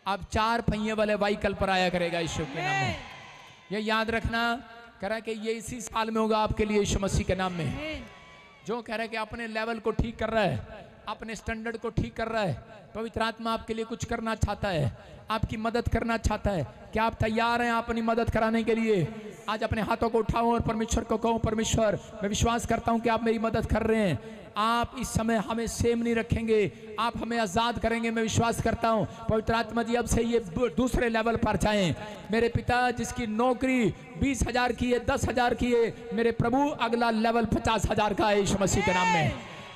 अब 4 पहिए वाले व्हीकल पर आया करेगा यीशु के नाम में। ये याद रखना। कह रहा है कि ये इसी साल में होगा आपके लिए यीशु मसीह के नाम में। जो कह रहा है कि अपने लेवल को ठीक कर रहा है, अपने स्टैंडर्ड को ठीक कर रहा है, पवित्र आत्मा आपके लिए कुछ करना चाहता है, आपकी मदद करना चाहता है। क्या आप तैयार हैं अपनी मदद कराने के लिए? आज अपने हाथों को उठाओ और परमेश्वर को कहो, परमेश्वर मैं विश्वास करता हूं कि आप मेरी मदद कर रहे हैं। आप इस समय हमें सेम नहीं रखेंगे, आप हमें आजाद करेंगे। मैं विश्वास करता हूं पवित्र आत्मा जी अब से ये दूसरे लेवल पर जाएं। मेरे पिता जिसकी नौकरी 20,000 की है, 10,000 की है, मेरे प्रभु अगला लेवल 50,000 का है यीशु मसीह के नाम में।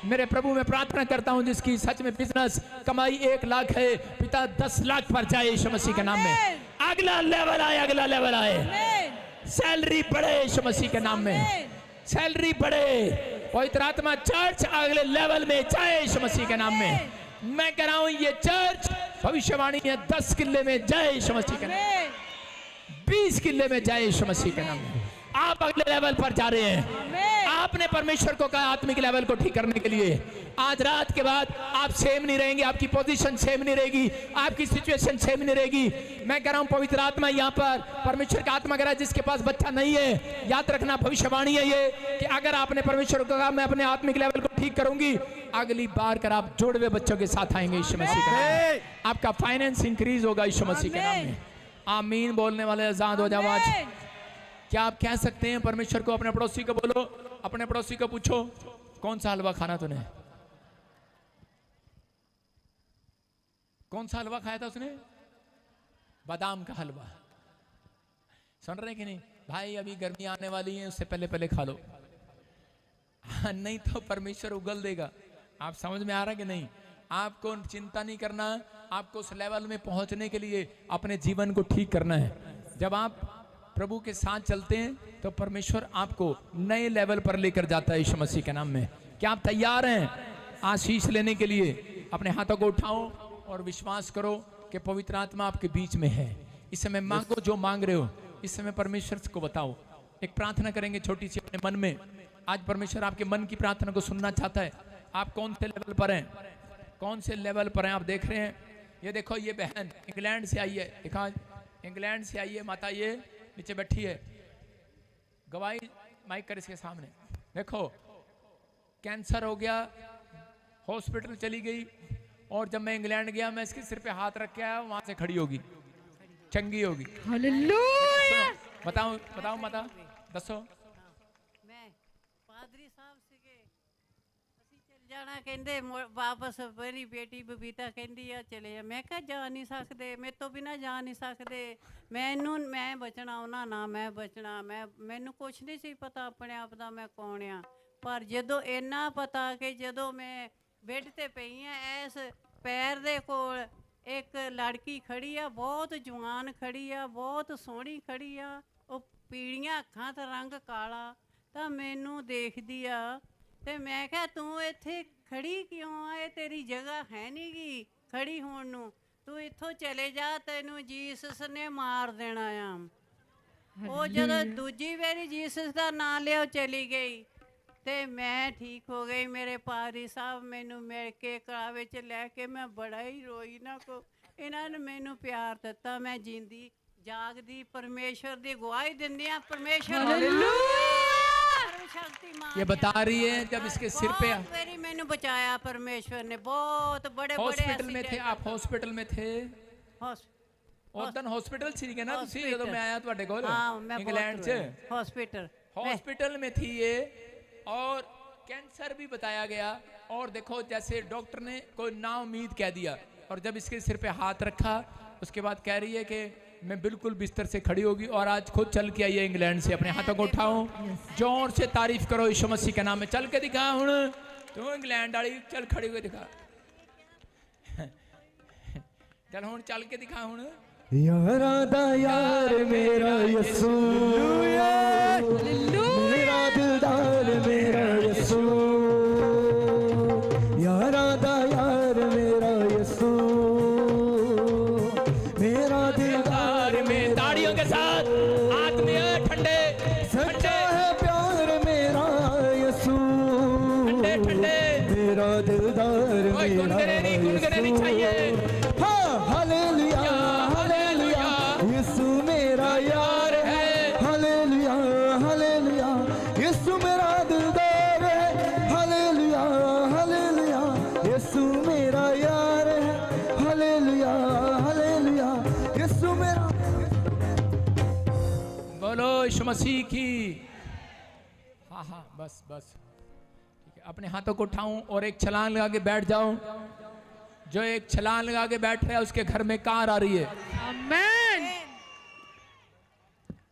मेरे प्रभु मैं प्रार्थना करता हूं जिसकी सच में बिजनेस कमाई 1 लाख है, पिता 10 लाख पर जाए यीशु मसीह के नाम में। अगला लेवल आए, अगला लेवल आए, सैलरी बढ़े यीशु मसीह के नाम में, सैलरी बढ़े। पवित्र आत्मा चर्च अगले लेवल में जाए यीशु मसीह के नाम में। मैं कह रहा हूं ये चर्च भविष्यवाणी है 10 किले में जाए यीशु मसीह के नाम में, 20 किले में जाए यीशु मसीह के नाम में। आप अगले लेवल पर जा रहे हैं। आपने परमेश्वर को कहा आत्मिक लेवल को ठीक करने के लिए। आज रात के बाद आप सेम नहीं रहेंगे, आपकी पोजीशन सेम नहीं रहेगी, आपकी सिचुएशन सेम नहीं रहेगी। मैं कह रहा हूं पवित्र आत्मा यहाँ पर परमेश्वर का आत्मा कह रहा है जिसके पास बच्चा नहीं है, याद रखना भविष्यवाणी है ये कि अगर आपने परमेश्वर को कहा मैं अपने आत्मिक लेवल को ठीक करूंगी, अगली बार कर आप जुड़वे बच्चों के साथ आएंगे यीशु मसीह के नाम में। आपका फाइनेंस इंक्रीज होगा यीशु मसीह के नाम में। आमीन बोलने वाले आजाद हो जाओ आज। क्या आप कह सकते हैं परमेश्वर को? अपने पड़ोसी को बोलो, अपने पड़ोसी को पूछो कौन सा हलवा खाना तूने? कौन सा हलवा खाया था उसने? बादाम का हलवा। सुन रहे कि नहीं भाई? अभी गर्मी आने वाली है, उससे पहले पहले खा लो, नहीं तो परमेश्वर उगल देगा। आप समझ में आ रहा है कि नहीं? आपको चिंता नहीं करना, आपको उस लेवल में पहुंचने के लिए अपने जीवन को ठीक करना है। जब आप प्रभु के साथ चलते हैं तो परमेश्वर आपको नए लेवल पर लेकर जाता है यीशु मसीह के नाम में। क्या आप तैयार हैं आशीष लेने के लिए? अपने हाथों को उठाओ और विश्वास करो कि पवित्र आत्मा आपके बीच में है। इस समय मांगो जो मांग रहे हो, इस समय परमेश्वर को बताओ। एक प्रार्थना करेंगे छोटी सी अपने मन में। आज परमेश्वर आपके मन की प्रार्थना को सुनना चाहता है। आप कौन से लेवल पर हैं, कौन से लेवल पर हैं आप देख रहे हैं। ये देखो, ये बहन इंग्लैंड से आई है, देखा इंग्लैंड से आई है माता, ये नीचे बैठी है। गवाही माइक कर इसके सामने। देखो कैंसर हो गया, हॉस्पिटल चली गई, और जब मैं इंग्लैंड गया मैं इसके सिर पे हाथ रख के आया, वहां से खड़ी होगी, चंगी होगी। हालेलुया। बताओ बताओ माता, दसो। मैं पादरी साहब सीगे ਅਸੀਂ ਚੱਲ ਜਾਣਾ, ਕਹਿੰਦੇ ਵਾਪਸ ਮੇਰੀ ਬੇਟੀ ਬਬੀਤਾ ਕਹਿੰਦੀ ਆ ਚਲੇ ਜਾ। ਮੈਂ ਕਿਹਾ ਜਾ ਨਹੀਂ ਸਕਦੇ, ਮੇਰੇ ਤੋਂ ਬਿਨਾ ਜਾ ਨਹੀਂ ਸਕਦੇ। ਮੈਂ ਬਚਣਾ ਉਹਨਾਂ ਨਾਲ, ਮੈਂ ਬਚਣਾ। ਮੈਨੂੰ ਕੁਛ ਨਹੀਂ ਸੀ ਪਤਾ ਆਪਣੇ ਆਪ ਦਾ ਮੈਂ ਕੌਣ ਆ। ਪਰ ਜਦੋਂ ਇੰਨਾ ਪਤਾ ਕਿ ਜਦੋਂ ਮੈਂ ਬੈੱਡ ਤੇ ਪਈ ਆ, ਇਸ ਪੈਰ ਦੇ ਕੋਲ ਇੱਕ ਲੜਕੀ ਖੜੀ ਆ, ਬਹੁਤ ਜਵਾਨ ਖੜੀ ਆ, ਬਹੁਤ ਸੋਹਣੀ ਖੜੀ ਆ। ਉਹ ਪੀਲੀਆਂ ਅੱਖਾਂ ਤੇ ਰੰਗ ਕਾਲਾ, ਤਾਂ ਮੈਨੂੰ ਦੇਖਦੀ ਆ ਤੇ ਮੈਂ ਕਿਹਾ ਤੂੰ ਇੱਥੇ ਖੜੀ ਕਿਉਂ ਆ? ਇਹ ਤੇਰੀ ਜਗ੍ਹਾ ਹੈ ਨਹੀਂ ਗੀ ਖੜੀ ਹੋਣ ਨੂੰ, ਤੂੰ ਇੱਥੋਂ ਚਲੇ ਜਾ, ਤੈਨੂੰ ਜੀਸਸ ਨੇ ਮਾਰ ਦੇਣਾ ਆ। ਉਹ ਜਦੋਂ ਦੂਜੀ ਵਾਰੀ ਜੀਸਸ ਦਾ ਨਾਂ ਲਿਆ, ਚਲੀ ਗਈ ਤੇ ਮੈਂ ਠੀਕ ਹੋ ਗਈ। ਮੇਰੇ ਪਾਦਰੀ ਸਾਹਿਬ ਮੈਨੂੰ ਮਿਲ ਕੇ ਕੜਾ ਵਿੱਚ ਲੈ ਕੇ, ਮੈਂ ਬੜਾ ਹੀ ਰੋਈ ਨਾ ਕੋ। ਇਹਨਾਂ ਨੇ ਮੈਨੂੰ ਪਿਆਰ ਦਿੱਤਾ, ਮੈਂ ਜਿੰਦੀ ਜਾਗਦੀ परमेश्वर ਦੀ ਗਵਾਹੀ ਦਿੰਦੀ ਆ। परमेश्वर ये बता रही है जब इसके सिर पे मेरी मैंने बचाया परमेश्वर ने। बहुत बड़े हॉस्पिटल में थे आप, हॉस्पिटल में थे उदन हॉस्पिटल सी गए ना तुसी ਜਦੋਂ मैं आया ਤੁਹਾਡੇ ਕੋਲ इंग्लैंड से हॉस्पिटल में थी ये, और कैंसर भी बताया गया। और देखो जैसे डॉक्टर ने कोई नाउम्मीद कह दिया, और जब इसके सिर पे हाथ रखा उसके बाद कह रही है कि मैं बिल्कुल बिस्तर से खड़ी होगी, और आज खुद चल के आई है इंग्लैंड से। अपने हाथों को उठाओ, जोर से तारीफ करो यीशु मसीह के नाम में। चल के दिखा हुण, तू इंग्लैंड वाली चल खड़ी हुई दिखा। चल हुण चल के दिखा हुण। यारा दा यार मेरा यीशु, मेरा दिलदार मेरा यीशु, यारा दा यार मेरा यीशु, मेरा दिलदार में। ताड़ियों के साथ आत्मीय ठंडे सच्चा है प्यार मेरा यीशु, ठंडे ठंडे मेरा दिलदार कोई गुनगुनानी चाहिए। हाँ हालेलुया हालेलुया, यीशु मेरा यार है। हालेलुया हालेलुया, यीशु मेरा दिलदार है। हालेलुया हालेलुया, यीशु मेरा यार है। हालेलुया हालेलुया, यीशु मेरा। बोलो यीशु मसीह की। हाँ हाँ बस बस ठीक है। अपने हाथों को उठाऊं और एक छलांग लगा के बैठ जाऊं। जो एक छलांग लगा के बैठ रहा है उसके घर में कार आ रही है। आमेन।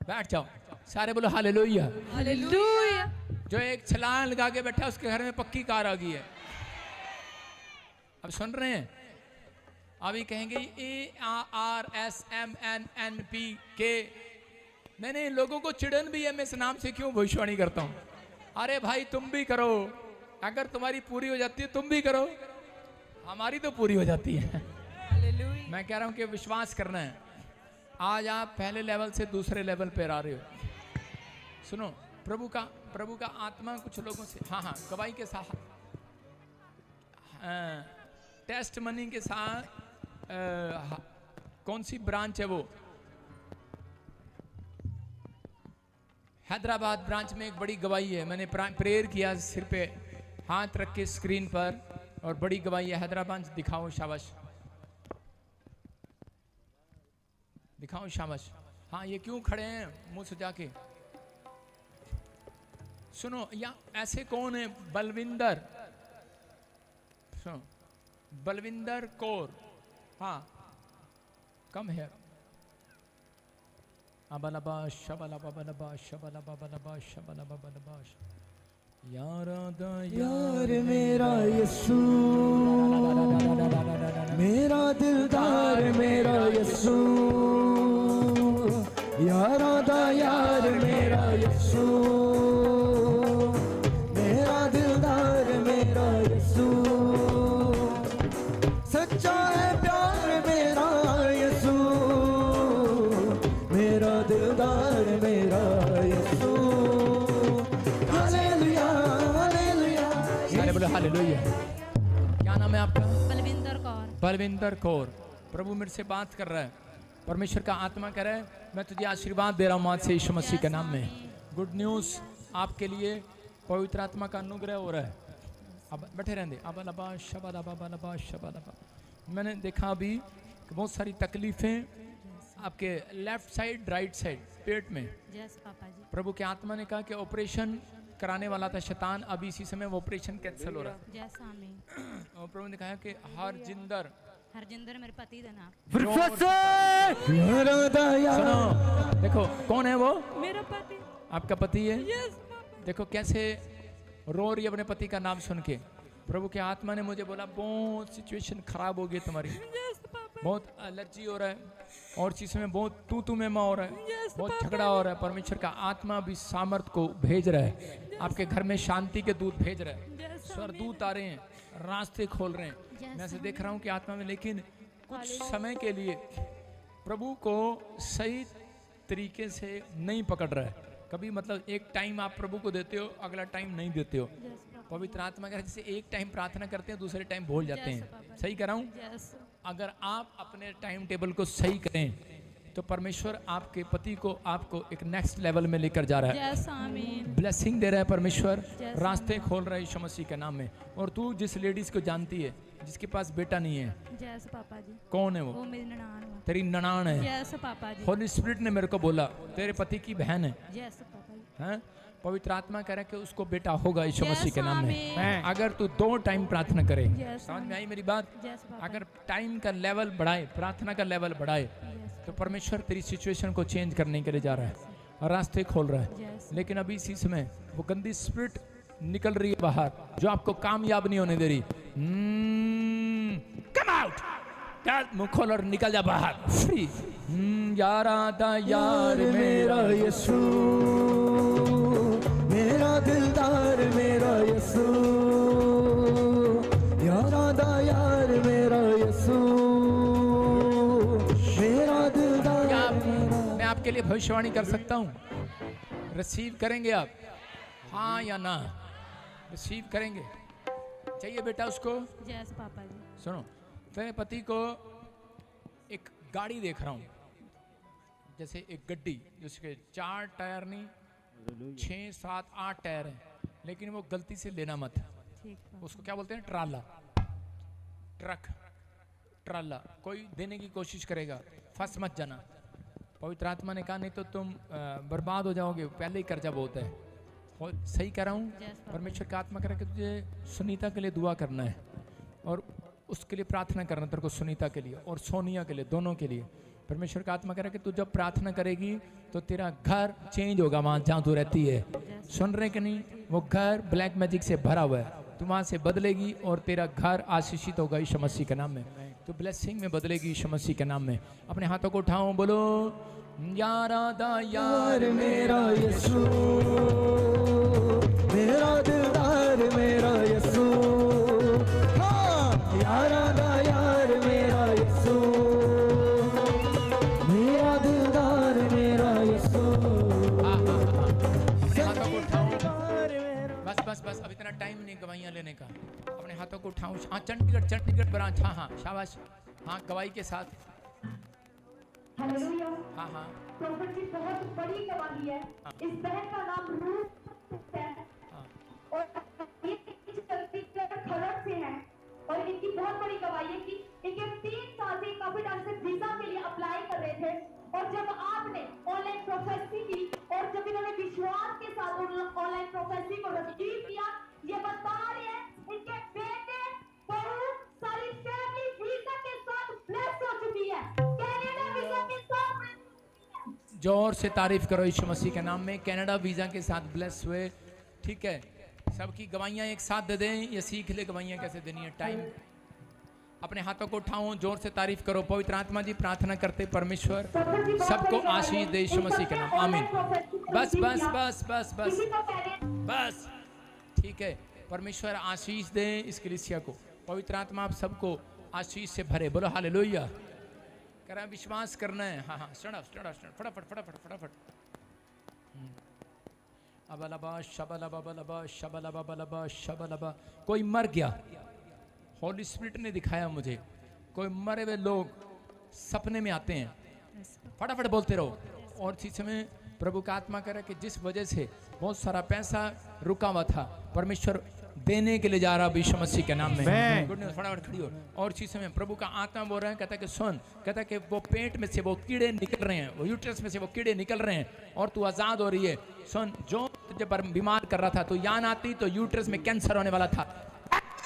बैठ जाओ सारे, बोलो हालेलुया हालेलुया। जो एक छलांग लगा के बैठा है उसके घर में पक्की कार आ गई है। अब सुन रहे हैं? अभी कहेंगे ARSMNNPK। मैंने लोगों को चिड़न भी है, मैं इस नाम से क्यों भविष्यवाणी करता हूं। अरे भाई तुम भी करो, अगर तुम्हारी पूरी हो जाती है तुम भी करो, हमारी तो पूरी हो जाती है। मैं कह रहा हूं कि विश्वास करना है। आज आप पहले लेवल से दूसरे लेवल पर आ रहे हो। सुनो, प्रभु का आत्मा कुछ लोगों से, हाँ हाँ गवाही के साथ, टेस्ट मनी के साथ, कौन सी ब्रांच है वो, हैदराबाद ब्रांच में एक बड़ी गवाही है। मैंने प्रेयर किया सिर पे हाथ रख के स्क्रीन पर, और बड़ी गवाही है हैदराबाद। दिखाओ शाबाश, दिखाओ शाबाश। हाँ ये क्यों खड़े हैं मुंह सजा के? सुनो, या ऐसे कौन है? बलविंदर, सुनो बलविंदर कौर, हाँ कम है। अबलबाश शबलबाबलबाश शबलबाबलबाश शबलबाबलबाश, यार मेरा यीशु, मेरा दिलदार मेरा यीशु, यारा दा यार मेरा यीशु, मेरा दिलदार मेरा यीशु, सच्चा है प्यार मेरा यीशु, मेरा दिलदार मेरा यीशु। Hallelujah hallelujah. सारे बोलो हालेलुया। क्या नाम है आपका? बलविंदर कौर। बलविंदर कौर। प्रभु मेरे से बात कर रहा है, परमेश्वर का आत्मा कह रहा है मैं तुझे आशीर्वाद दे रहा हूँ आज से यीशु मसीह के नाम में। गुड न्यूज़ आपके लिए, पवित्र आत्मा का अनुग्रह हो रहा है। अब बैठे रहने अब लबा शबा लबा लबा शबा लबा। मैंने देखा अभी कि बहुत सारी तकलीफें आपके लेफ्ट साइड राइट साइड पेट में। यस पापा जी। प्रभु के आत्मा ने कहा कि ऑपरेशन कराने वाला था शैतान, अभी इसी समय वो ऑपरेशन कैंसिल हो रहा है। यस आमीन। और प्रभु ने कहा कि हरजिंदर हरजिंदर मेरे पति का नाम। मेरा दया। सुनो देखो कौन है वो? मेरा पति। आपका पति है? यस। देखो कैसे रो रही है अपने पति का नाम सुन के। प्रभु के आत्मा ने मुझे बोला बहुत सिचुएशन खराब हो गई तुम्हारी, बहुत एलर्जी हो रहा है और चीज़ों में बहुत तू में हो रहा है, बहुत झगड़ा हो रहा है। परमेश्वर का आत्मा भी सामर्थ को भेज रहा है, आपके घर में शांति के दूत भेज रहा है, स्वरदूत आ रहे हैं, रास्ते खोल रहे हैं। मैं ऐसे देख रहा हूँ कि आत्मा में, लेकिन कुछ समय के लिए प्रभु को सही तरीके से नहीं पकड़ रहा है। कभी मतलब एक टाइम आप प्रभु को देते हो, अगला टाइम नहीं देते हो। पवित्र आत्मा कह जैसे एक टाइम प्रार्थना करते हैं दूसरे टाइम भूल जाते हैं। सही कह रहा हूँ? अगर आप अपने टाइम टेबल को सही करें तो परमेश्वर आपके पति को आपको एक नेक्स्ट लेवल में लेकर जा रहा है। यस आमीन। ब्लेसिंग दे रहा है परमेश्वर, रास्ते खोल रहा है यीशु मसीह के नाम में। और तू जिस लेडीज को जानती है जिसके पास बेटा नहीं है, यस पापा जी। कौन है वो? वो मेरी ननाण है। तेरी ननाण है। यस पापा जी। होली स्पिरिट ने मेरे को बोला तेरे पति की बहन है। यस पापा जी। हैं? पवित्र आत्मा कह रहा है कि उसको बेटा होगा यीशु Yes, मसीह के नाम में। आमीन। अगर तू 2 टाइम प्रार्थना करे, Yes, समझ में आई मेरी बात? Yes, पापा। अगर टाइम का लेवल बढ़ाए, प्रार्थना का लेवल बढ़ाए, Yes, तो परमेश्वर तेरी सिचुएशन को चेंज करने के लिए जा रहा है और रास्ते खोल रहा है। Yes. लेकिन अभी इसी समय वो गंदी स्पिरिट निकल रही है बाहर जो आपको कामयाब नहीं होने दे रही। कम आउट, मुंह खोल और निकल जा बाहर, फ्री। यारा दा यार मेरा यीशु, मेरा दिलदार मेरा यीशु, यारा दा यार मेरा यीशु, मेरा दिलदार मेरा। मैं आपके लिए भविष्यवाणी कर सकता हूँ, रिसीव करेंगे आप? हाँ या ना? रिसीव करेंगे? चाहिए बेटा उसको? यस पापा जी। सुनो, तेरे पति को एक गाड़ी देख रहा हूँ, जैसे एक गड्डी जिसके 4 टायर नहीं 6, 7, 8 टायर हैं, लेकिन वो गलती से लेना मत। ठीक पापा। उसको क्या बोलते हैं? ट्राला, ट्रक, ट्राला। कोई देने की कोशिश करेगा, फंस मत जाना। पवित्र आत्मा ने कहा नहीं तो तुम बर्बाद हो जाओगे, पहले ही कर्जा बहुत है। और सही कह रहा हूँ? परमेश्वर का आत्मा कह रहा है कि तुझे सुनीता के लिए दुआ करना है और उसके लिए प्रार्थना करना, तेरे को सुनीता के लिए और सोनिया के लिए, दोनों के लिए। परमेश्वर का आत्मा कह रहा है कि तू जब प्रार्थना करेगी तो तेरा घर चेंज होगा वहाँ जहाँ तू रहती है। सुन रहे कि नहीं? वो घर ब्लैक मैजिक से भरा हुआ है, तू वहाँ से बदलेगी और तेरा घर आशीषित होगा यीशु मसीह के नाम में। तो ब्लेसिंग में बदलेगी यीशु मसीह के नाम में। अपने हाथों को उठाओ, बोलो यारा दा यार मेरा यीशु, मेरा दिलदार मेरा यीशु, हाँ यारा दा यार मेरा यीशु, मेरा दिलदार मेरा यीशु। अपने हाथों को उठाओ, बस बस बस, अब इतना टाइम नहीं गवाहियाँ लेने का। अपने हाथों को उठाओ। हाँ चंडीगढ़, चंडीगढ़ ब्रांच, हाँ हाँ शाबाश, हाँ गवाही के साथ। हालेलुया। हाँ हाँ प्रॉफिट की बहुत बड़ी गवाही है। इस बहन का नाम रूथ है और ये चंडीगढ़ खरड़ से है और इनकी बहुत बड़ी गवाही है कि इनके 3 साल से काफी टाइम से वीजा के लिए अप्लाई कर रहे थे और जब आपने ऑनलाइन प्रोफेसी की और जब इन्होंने विश्वास के साथ ऑनलाइन प्रोफेसी को रिसीव किया, ये बता रहे हैं इनके बेटे बहू सारी फैमिली वीजा के साथ ब्लेस हो चुकी है। कनाडा वीजा के साथ जोर से तारीफ करो यीशु मसीह के नाम में। कनाडा वीजा के साथ ब्लेस हुए। ठीक है, सबकी गवाहियाँ एक साथ दे दें या सीख ले गवाहियाँ कैसे देनी है। टाइम अपने हाथों को उठाओ, जोर से तारीफ करो। पवित्र आत्मा जी प्रार्थना करते परमेश्वर सबको आशीष दे यीशु मसीह के नाम, आमीन। बस बस बस बस बस बस, ठीक है। परमेश्वर आशीष दे इस कलीसिया को, पवित्र आत्मा आप सबको आशीष से भरे। बोलो हालेलुया। कह रहा है विश्वास करना है। हाँ हाँ, फटाफट फटाफट फटाफट। अबलबा शबलबा बलबा शबलबा बलबा शबलबा। कोई मर गया, होली स्पिरिट ने दिखाया मुझे, कोई मरे हुए लोग सपने में आते हैं। फटाफट बोलते रहो। और इसी समय प्रभु का आत्मा कह रहा है कि जिस वजह से बहुत सारा पैसा रुका हुआ था, परमेश्वर देने के लिए जा रहा यीशु मसीह के नाम में। गुड न्यूज़, फटाफट खड़ी हो। और इसी समय प्रभु का आत्मा बोल रहा है, कहता है कि सुन, कहता है कि वो पेट में से वो कीड़े निकल रहे हैं, वो यूट्रस में से वो कीड़े निकल रहे हैं और तू आजाद हो रही है। सुन, जो तुझे बीमार कर रहा था, तो यान आती तो यूट्रस में कैंसर होने वाला था,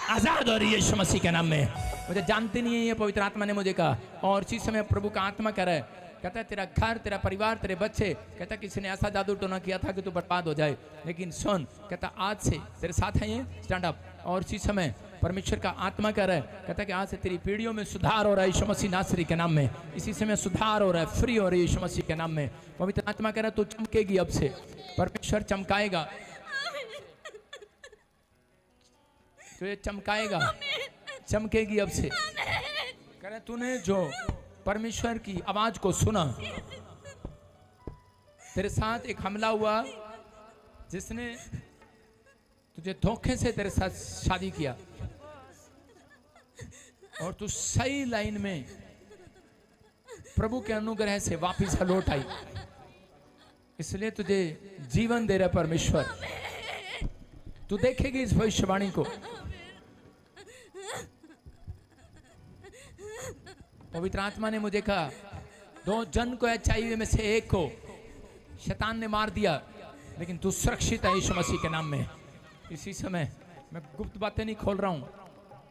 आजाद हो रही है यीशु मसीह के नाम में। मुझे जानते नहीं है, ये पवित्र आत्मा ने मुझे कहा। और इसी समय प्रभु का आत्मा कह रहा है, कहता है तेरा घर, तेरा परिवार, तेरे बच्चे, कहता किसी ने ऐसा जादू टोना किया था कि तू बर्बाद हो जाए, लेकिन सुन, कहता आज से तेरे साथ है ये, स्टैंड अप। और इसी समय परमेश्वर का आत्मा कह रहा है, कहता कि आज से तेरी पीढ़ियों में सुधार हो रहा है यीशु मसीह नासरी के नाम में। इसी समय सुधार हो रहा है, फ्री हो रही है यीशु मसीह के नाम में। पवित्र आत्मा कह रहा है तू चमकेगी, अब से परमेश्वर चमकाएगा, तो ये चमकाएगा, चमकेगी अब से। कह रहे तूने जो परमेश्वर की आवाज को सुना, तेरे साथ एक हमला हुआ जिसने तुझे धोखे से तेरे साथ शादी किया और तू सही लाइन में प्रभु के अनुग्रह से वापिस लौट आई, इसलिए तुझे जीवन दे रहा परमेश्वर। तू देखेगी इस भविष्यवाणी को। पवित्र आत्मा ने मुझे कहा 2 जन को HIV में से एक को शैतान ने मार दिया, लेकिन तू सुरक्षित है यीशु मसीह के नाम में। इसी समय मैं गुप्त बातें नहीं खोल रहा हूँ,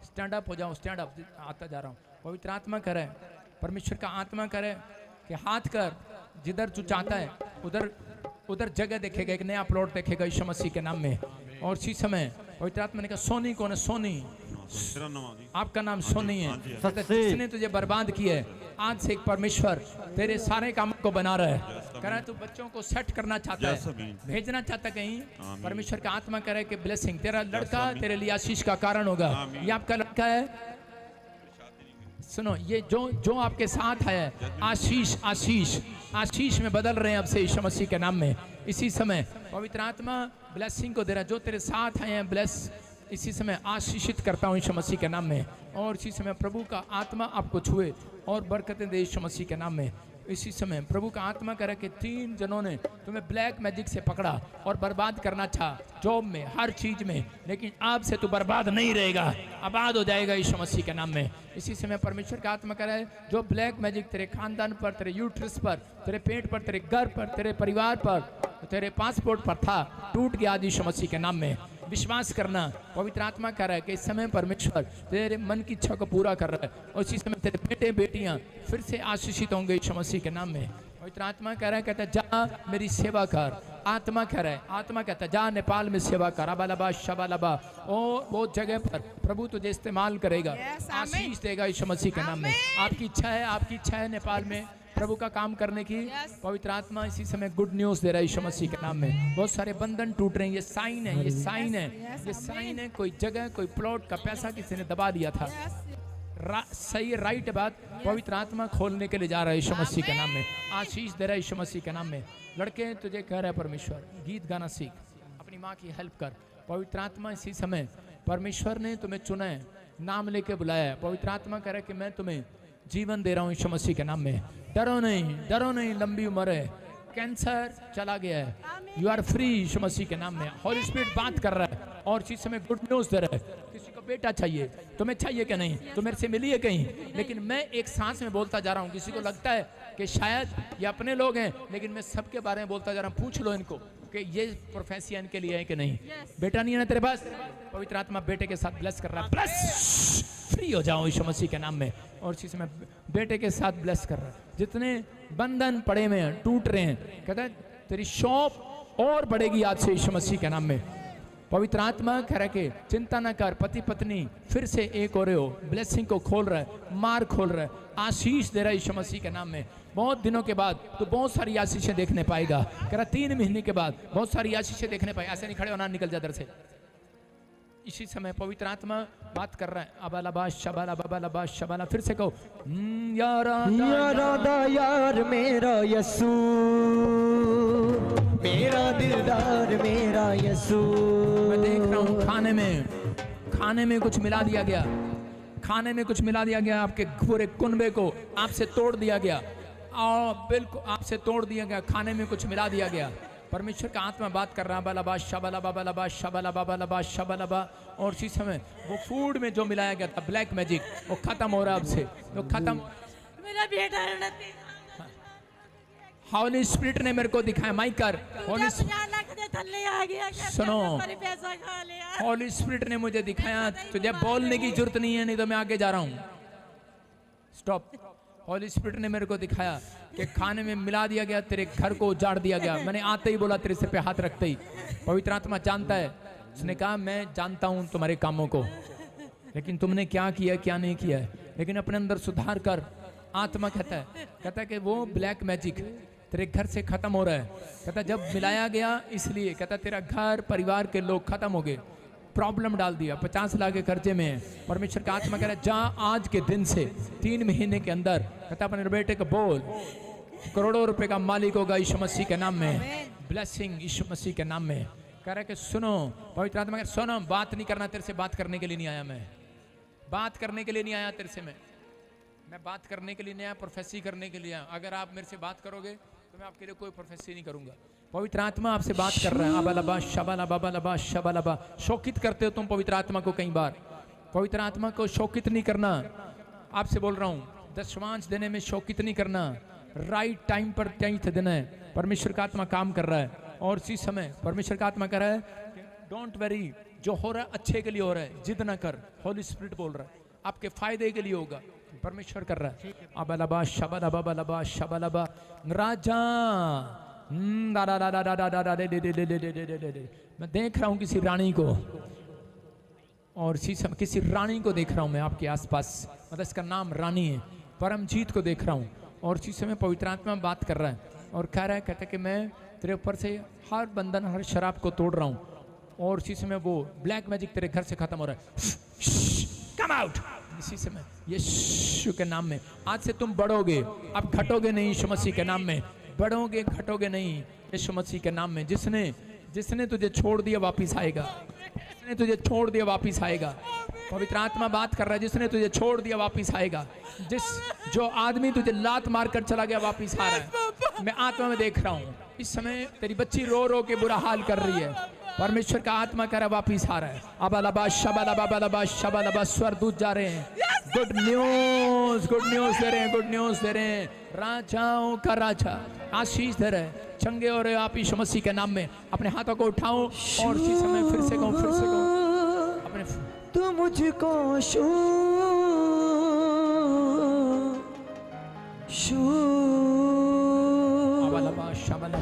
स्टैंड अप हो जाओ, स्टैंड अप, आता जा रहा हूँ। पवित्र आत्मा करे, परमेश्वर का आत्मा करे कि हाथ कर, जिधर तू चाहता है उधर उधर जगह देखेगा, एक नया प्लॉट देखेगा यीशु मसीह के नाम में। और इसी समय पवित्र आत्मा ने कहा सोनी कौन है? सोनी, आपका नाम सोनी है। जिसने तुझे बर्बाद किया है, आज से एक परमेश्वर तेरे सारे काम को बना रहा है। कह रहा है तू बच्चों को सेट करना चाहता है, भेजना चाहता है कहीं, परमेश्वर का आत्मा कह रहा है कि ब्लेसिंग, तेरा लड़का तेरे लिए आशीष का कारण होगा। ये आपका लड़का है, सुनो, ये जो आपके साथ है, आशीष आशीष आशीष में बदल रहे हैं अब से यीशु मसीह के नाम में। इसी समय पवित्र आत्मा ब्लेसिंग को दे रहा है, जो तेरे साथ हैं ब्लेस, इसी समय आशीषित करता हूँ यीशु मसीह के नाम में। और इसी समय प्रभु का आत्मा आपको छुए और बरकतें दे यीशु मसीह के नाम में। इसी समय प्रभु का आत्मा कह रहा है कि 3 जनों ने तुम्हें ब्लैक मैजिक से पकड़ा और बर्बाद करना चाहा, जॉब में, हर चीज में, लेकिन आज से तू बर्बाद नहीं रहेगा, आबाद हो जाएगा यीशु मसीह के नाम में। इसी समय परमेश्वर का आत्मा कह रहा है जो ब्लैक मैजिक तेरे खानदान पर, तेरे यूट्रस पर, तेरे पेट पर, तेरे घर पर, तेरे परिवार पर, तेरे पासपोर्ट पर था, टूट गया आज यीशु मसीह के नाम में। विश्वास करना, पवित्र आत्मा कह रहा है कि इस समय परमेश्वर तेरे मन की इच्छा को पूरा कर रहा है और इसी समय तेरे बेटे बेटियां फिर से आशीषित होंगे यीशु मसीह के नाम में। पवित्र आत्मा कह रहा है, कहता है जा मेरी सेवा कर। आत्मा कह रहा है, आत्मा कहता है जा नेपाल में सेवा कर, अबालबा शबालबा, और वो जगह पर प्रभु तुझे इस्तेमाल करेगा, आशीष देगा यीशु मसीह के नाम में। आपकी इच्छा है, आपकी इच्छा है नेपाल में प्रभु का काम करने की। पवित्र आत्मा इसी समय गुड न्यूज दे रहा है यीशु मसीह के नाम में। बहुत सारे बंधन टूट रहे हैं, ये साइन है, ये साइन है, ये साइन है। कोई जगह, कोई प्लॉट का पैसा किसी ने दबा दिया था, सही राइट बात, पवित्र आत्मा खोलने के लिए जा रहा है यीशु मसीह के नाम में, आशीष दे रहा है यीशु मसीह के नाम में। लड़के तुझे कह रहा है परमेश्वर, गीत गाना सीख, अपनी माँ की हेल्प कर। पवित्र आत्मा इसी समय परमेश्वर ने तुम्हें चुना है, नाम लेके बुलाया है। पवित्र आत्मा कह रहा है कि मैं तुम्हें जीवन दे रहा हूँ यीशु मसीह के नाम में। डरो नहीं, डरो नहीं, लंबी उम्र है, कैंसर चला गया है, यू आर फ्री यीशु मसीह के नाम में। होली स्पिरिट बात कर रहा है और इसी समय गुड न्यूज दे रहा है। किसी को बेटा चाहिए, तुम्हें चाहिए क्या नहीं, तो मेरे से मिली है कहीं, लेकिन मैं एक सांस में बोलता जा रहा हूँ। किसी को लगता है कि शायद ये अपने लोग हैं, लेकिन मैं सबके बारे में बोलता जा रहा हूँ। पूछ लो इनको कि ये प्रोफेसी इनके लिए है कि नहीं। बेटा नहीं है ना तेरे पास, पवित्र आत्मा बेटे के साथ ब्लेस कर रहा है, ब्लेस, फ्री हो जाओ यीशु मसीह के नाम में। और इसी समय बेटे के साथ ब्लेस कर रहा है। जितने बंधन पड़े हुए हैं, टूट रहे हैं, कहता है तेरी शॉप और बढ़ेगी आज से यीशु मसीह के नाम में। पवित्र आत्मा कह रहा है कि चिंता ना कर, पति पत्नी फिर से एक हो रहे हो, ब्लेसिंग को खोल रहा है, मार खोल रहा है, आशीष दे रहा है यीशु मसीह के नाम में। बहुत दिनों के बाद तो बहुत सारी आशीषें देखने पाएगा। कह रहा 3 महीने के बाद बहुत सारी आशीषें देखने पाएगा। ऐसे नहीं खड़े होना, निकल जा दर से। इसी समय पवित्र आत्मा बात कर रहा है, अबालाबा शबाला बाबालाबा शबाला, फिर से कहो यारा यार मेरा यसू, मेरा दिलदार मेरा यसू। मैं देख रहा हूँ खाने में कुछ मिला दिया गया, खाने में कुछ मिला दिया गया, आपके पूरे कुनबे को आपसे तोड़ दिया गया, और बिल्कुल आपसे तोड़ दिया गया, खाने में कुछ मिला दिया गया। परमेश्वर का आत्मा बात कर रहा है, बालाबा शबाला बाबालाबा शबाला बाबालाबा शबालाबा। और इसी समय वो फूड में जो मिलाया गया था ब्लैक मैजिक, वो खत्म हो रहा है अब से, वो खत्म। मेरा बेटा हॉली स्पिरिट ने मेरे को दिखाया, माइकर हॉली थल्ले आ गया, सुनो, पैसा खा लिया। हॉली स्पिरिट ने मुझे दिखाया, तुझे बोलने की जरूरत नहीं है, नहीं तो मैं आगे जा रहा हूँ। स्टॉप। हॉली स्पिरिट ने मेरे को दिखाया कि खाने में मिला दिया गया, तेरे घर को उजाड़ दिया गया। मैंने आते ही बोला, तेरे सिर पे हाथ रखते ही पवित्र आत्मा जानता है, उसने कहा मैं जानता हूँ तुम्हारे कामों को, लेकिन तुमने क्या किया क्या नहीं किया है, लेकिन अपने अंदर सुधार कर। आत्मा कहता है कि वो ब्लैक मैजिक तेरे घर से खत्म हो रहा है। कहता जब मिलाया गया इसलिए, कहता तेरा घर परिवार के लोग खत्म हो गए, प्रॉब्लम डाल दिया, 50 लाख के कर्जे में है। परमेश्वर का आत्मा कह रहा है जा आज के दिन से 3 महीने के अंदर, कहता अपने बेटे को बोल करोड़ों रुपए का मालिक होगा यीशु मसीह के नाम में, ब्लेसिंग यीशु मसीह के नाम में। कह रहा है कि सुनो, पवित्र आत्मा कह रहा है सुनो, बात नहीं करना, तेरे से बात करने के लिए नहीं आया मैं, बात करने के लिए नहीं आया तेरे से, मैं बात करने के लिए नहीं आया, प्रोफेसी करने के लिए आया। अगर आप मेरे से बात करोगे तो मैं आपके लिए कोई प्रोफेसी नहीं करूंगा। पवित्र आत्मा आपसे बात कर रहा है, अबालाबा शबाला बाबालाबा शबालाबा। शोकित करते हो तुम पवित्र आत्मा को, कई बार पवित्र आत्मा को शोकित नहीं करना। आपसे बोल रहा हूँ, दशमांश देने में शोकित नहीं करना, राइट टाइम पर टेंथ देना है। परमेश्वर का आत्मा काम कर रहा है, और इसी समय परमेश्वर का आत्मा कर रहा है डोंट वेरी, जो हो रहा है अच्छे के लिए हो रहा है, जिद ना कर। होली स्पिरिट बोल रहा है आपके फायदे के लिए होगा, परमेश्वर कर रहा है। अबालाबा शबाला बाबालाबा शबालाबा। राजा मैं देख रहा हूं किसी रानी को, और किसी रानी को देख रहा हूं मैं आपके आसपास, मतलब इसका नाम रानी है, परमजीत को देख रहा हूं। और इसी समय पवित्र आत्मा बात कर रहा है और कह रहा है, कहता है कि मैं तेरे ऊपर से हर बंधन हर शराब को तोड़ रहा हूं, और इसी समय वो ब्लैक मैजिक तेरे घर से खत्म हो रहा है, कम आउट। इसी समय यीशु के नाम में आज से तुम बढ़ोगे, अब घटोगे नहीं, यीशु मसीह के नाम में बढ़ोगे, घटोगे नहीं, यीशु मसीह के नाम में। जिसने तुझे छोड़ दिया वापिस आएगा, जिसने तुझे छोड़ दिया वापिस आएगा। पवित्र आत्मा बात कर रहा है, जिसने तुझे छोड़ दिया वापिस आएगा। जो आदमी तुझे लात मार कर चला गया वापिस आ रहा है, मैं आत्मा में देख रहा हूँ। इस समय तेरी बच्ची रो रो के बुरा हाल कर रही है, परमेश्वर का आत्मा कह रहा है वापिस आ रहा है। अबालाबा शबाला बाबालाबा शबालाबा, स्वर्गदूत जा रहे हैं, गुड न्यूज दे रहे हैं, गुड न्यूज दे रहे हैं। राजाओं का राजा आशीष दे रहे हैं, चंगे हो रहे हो आप यीशु मसीह के नाम में। अपने हाथों को उठाओ और इसी समय फिर से कहूं अपने, तू मुझको शू अबालाबा शबाला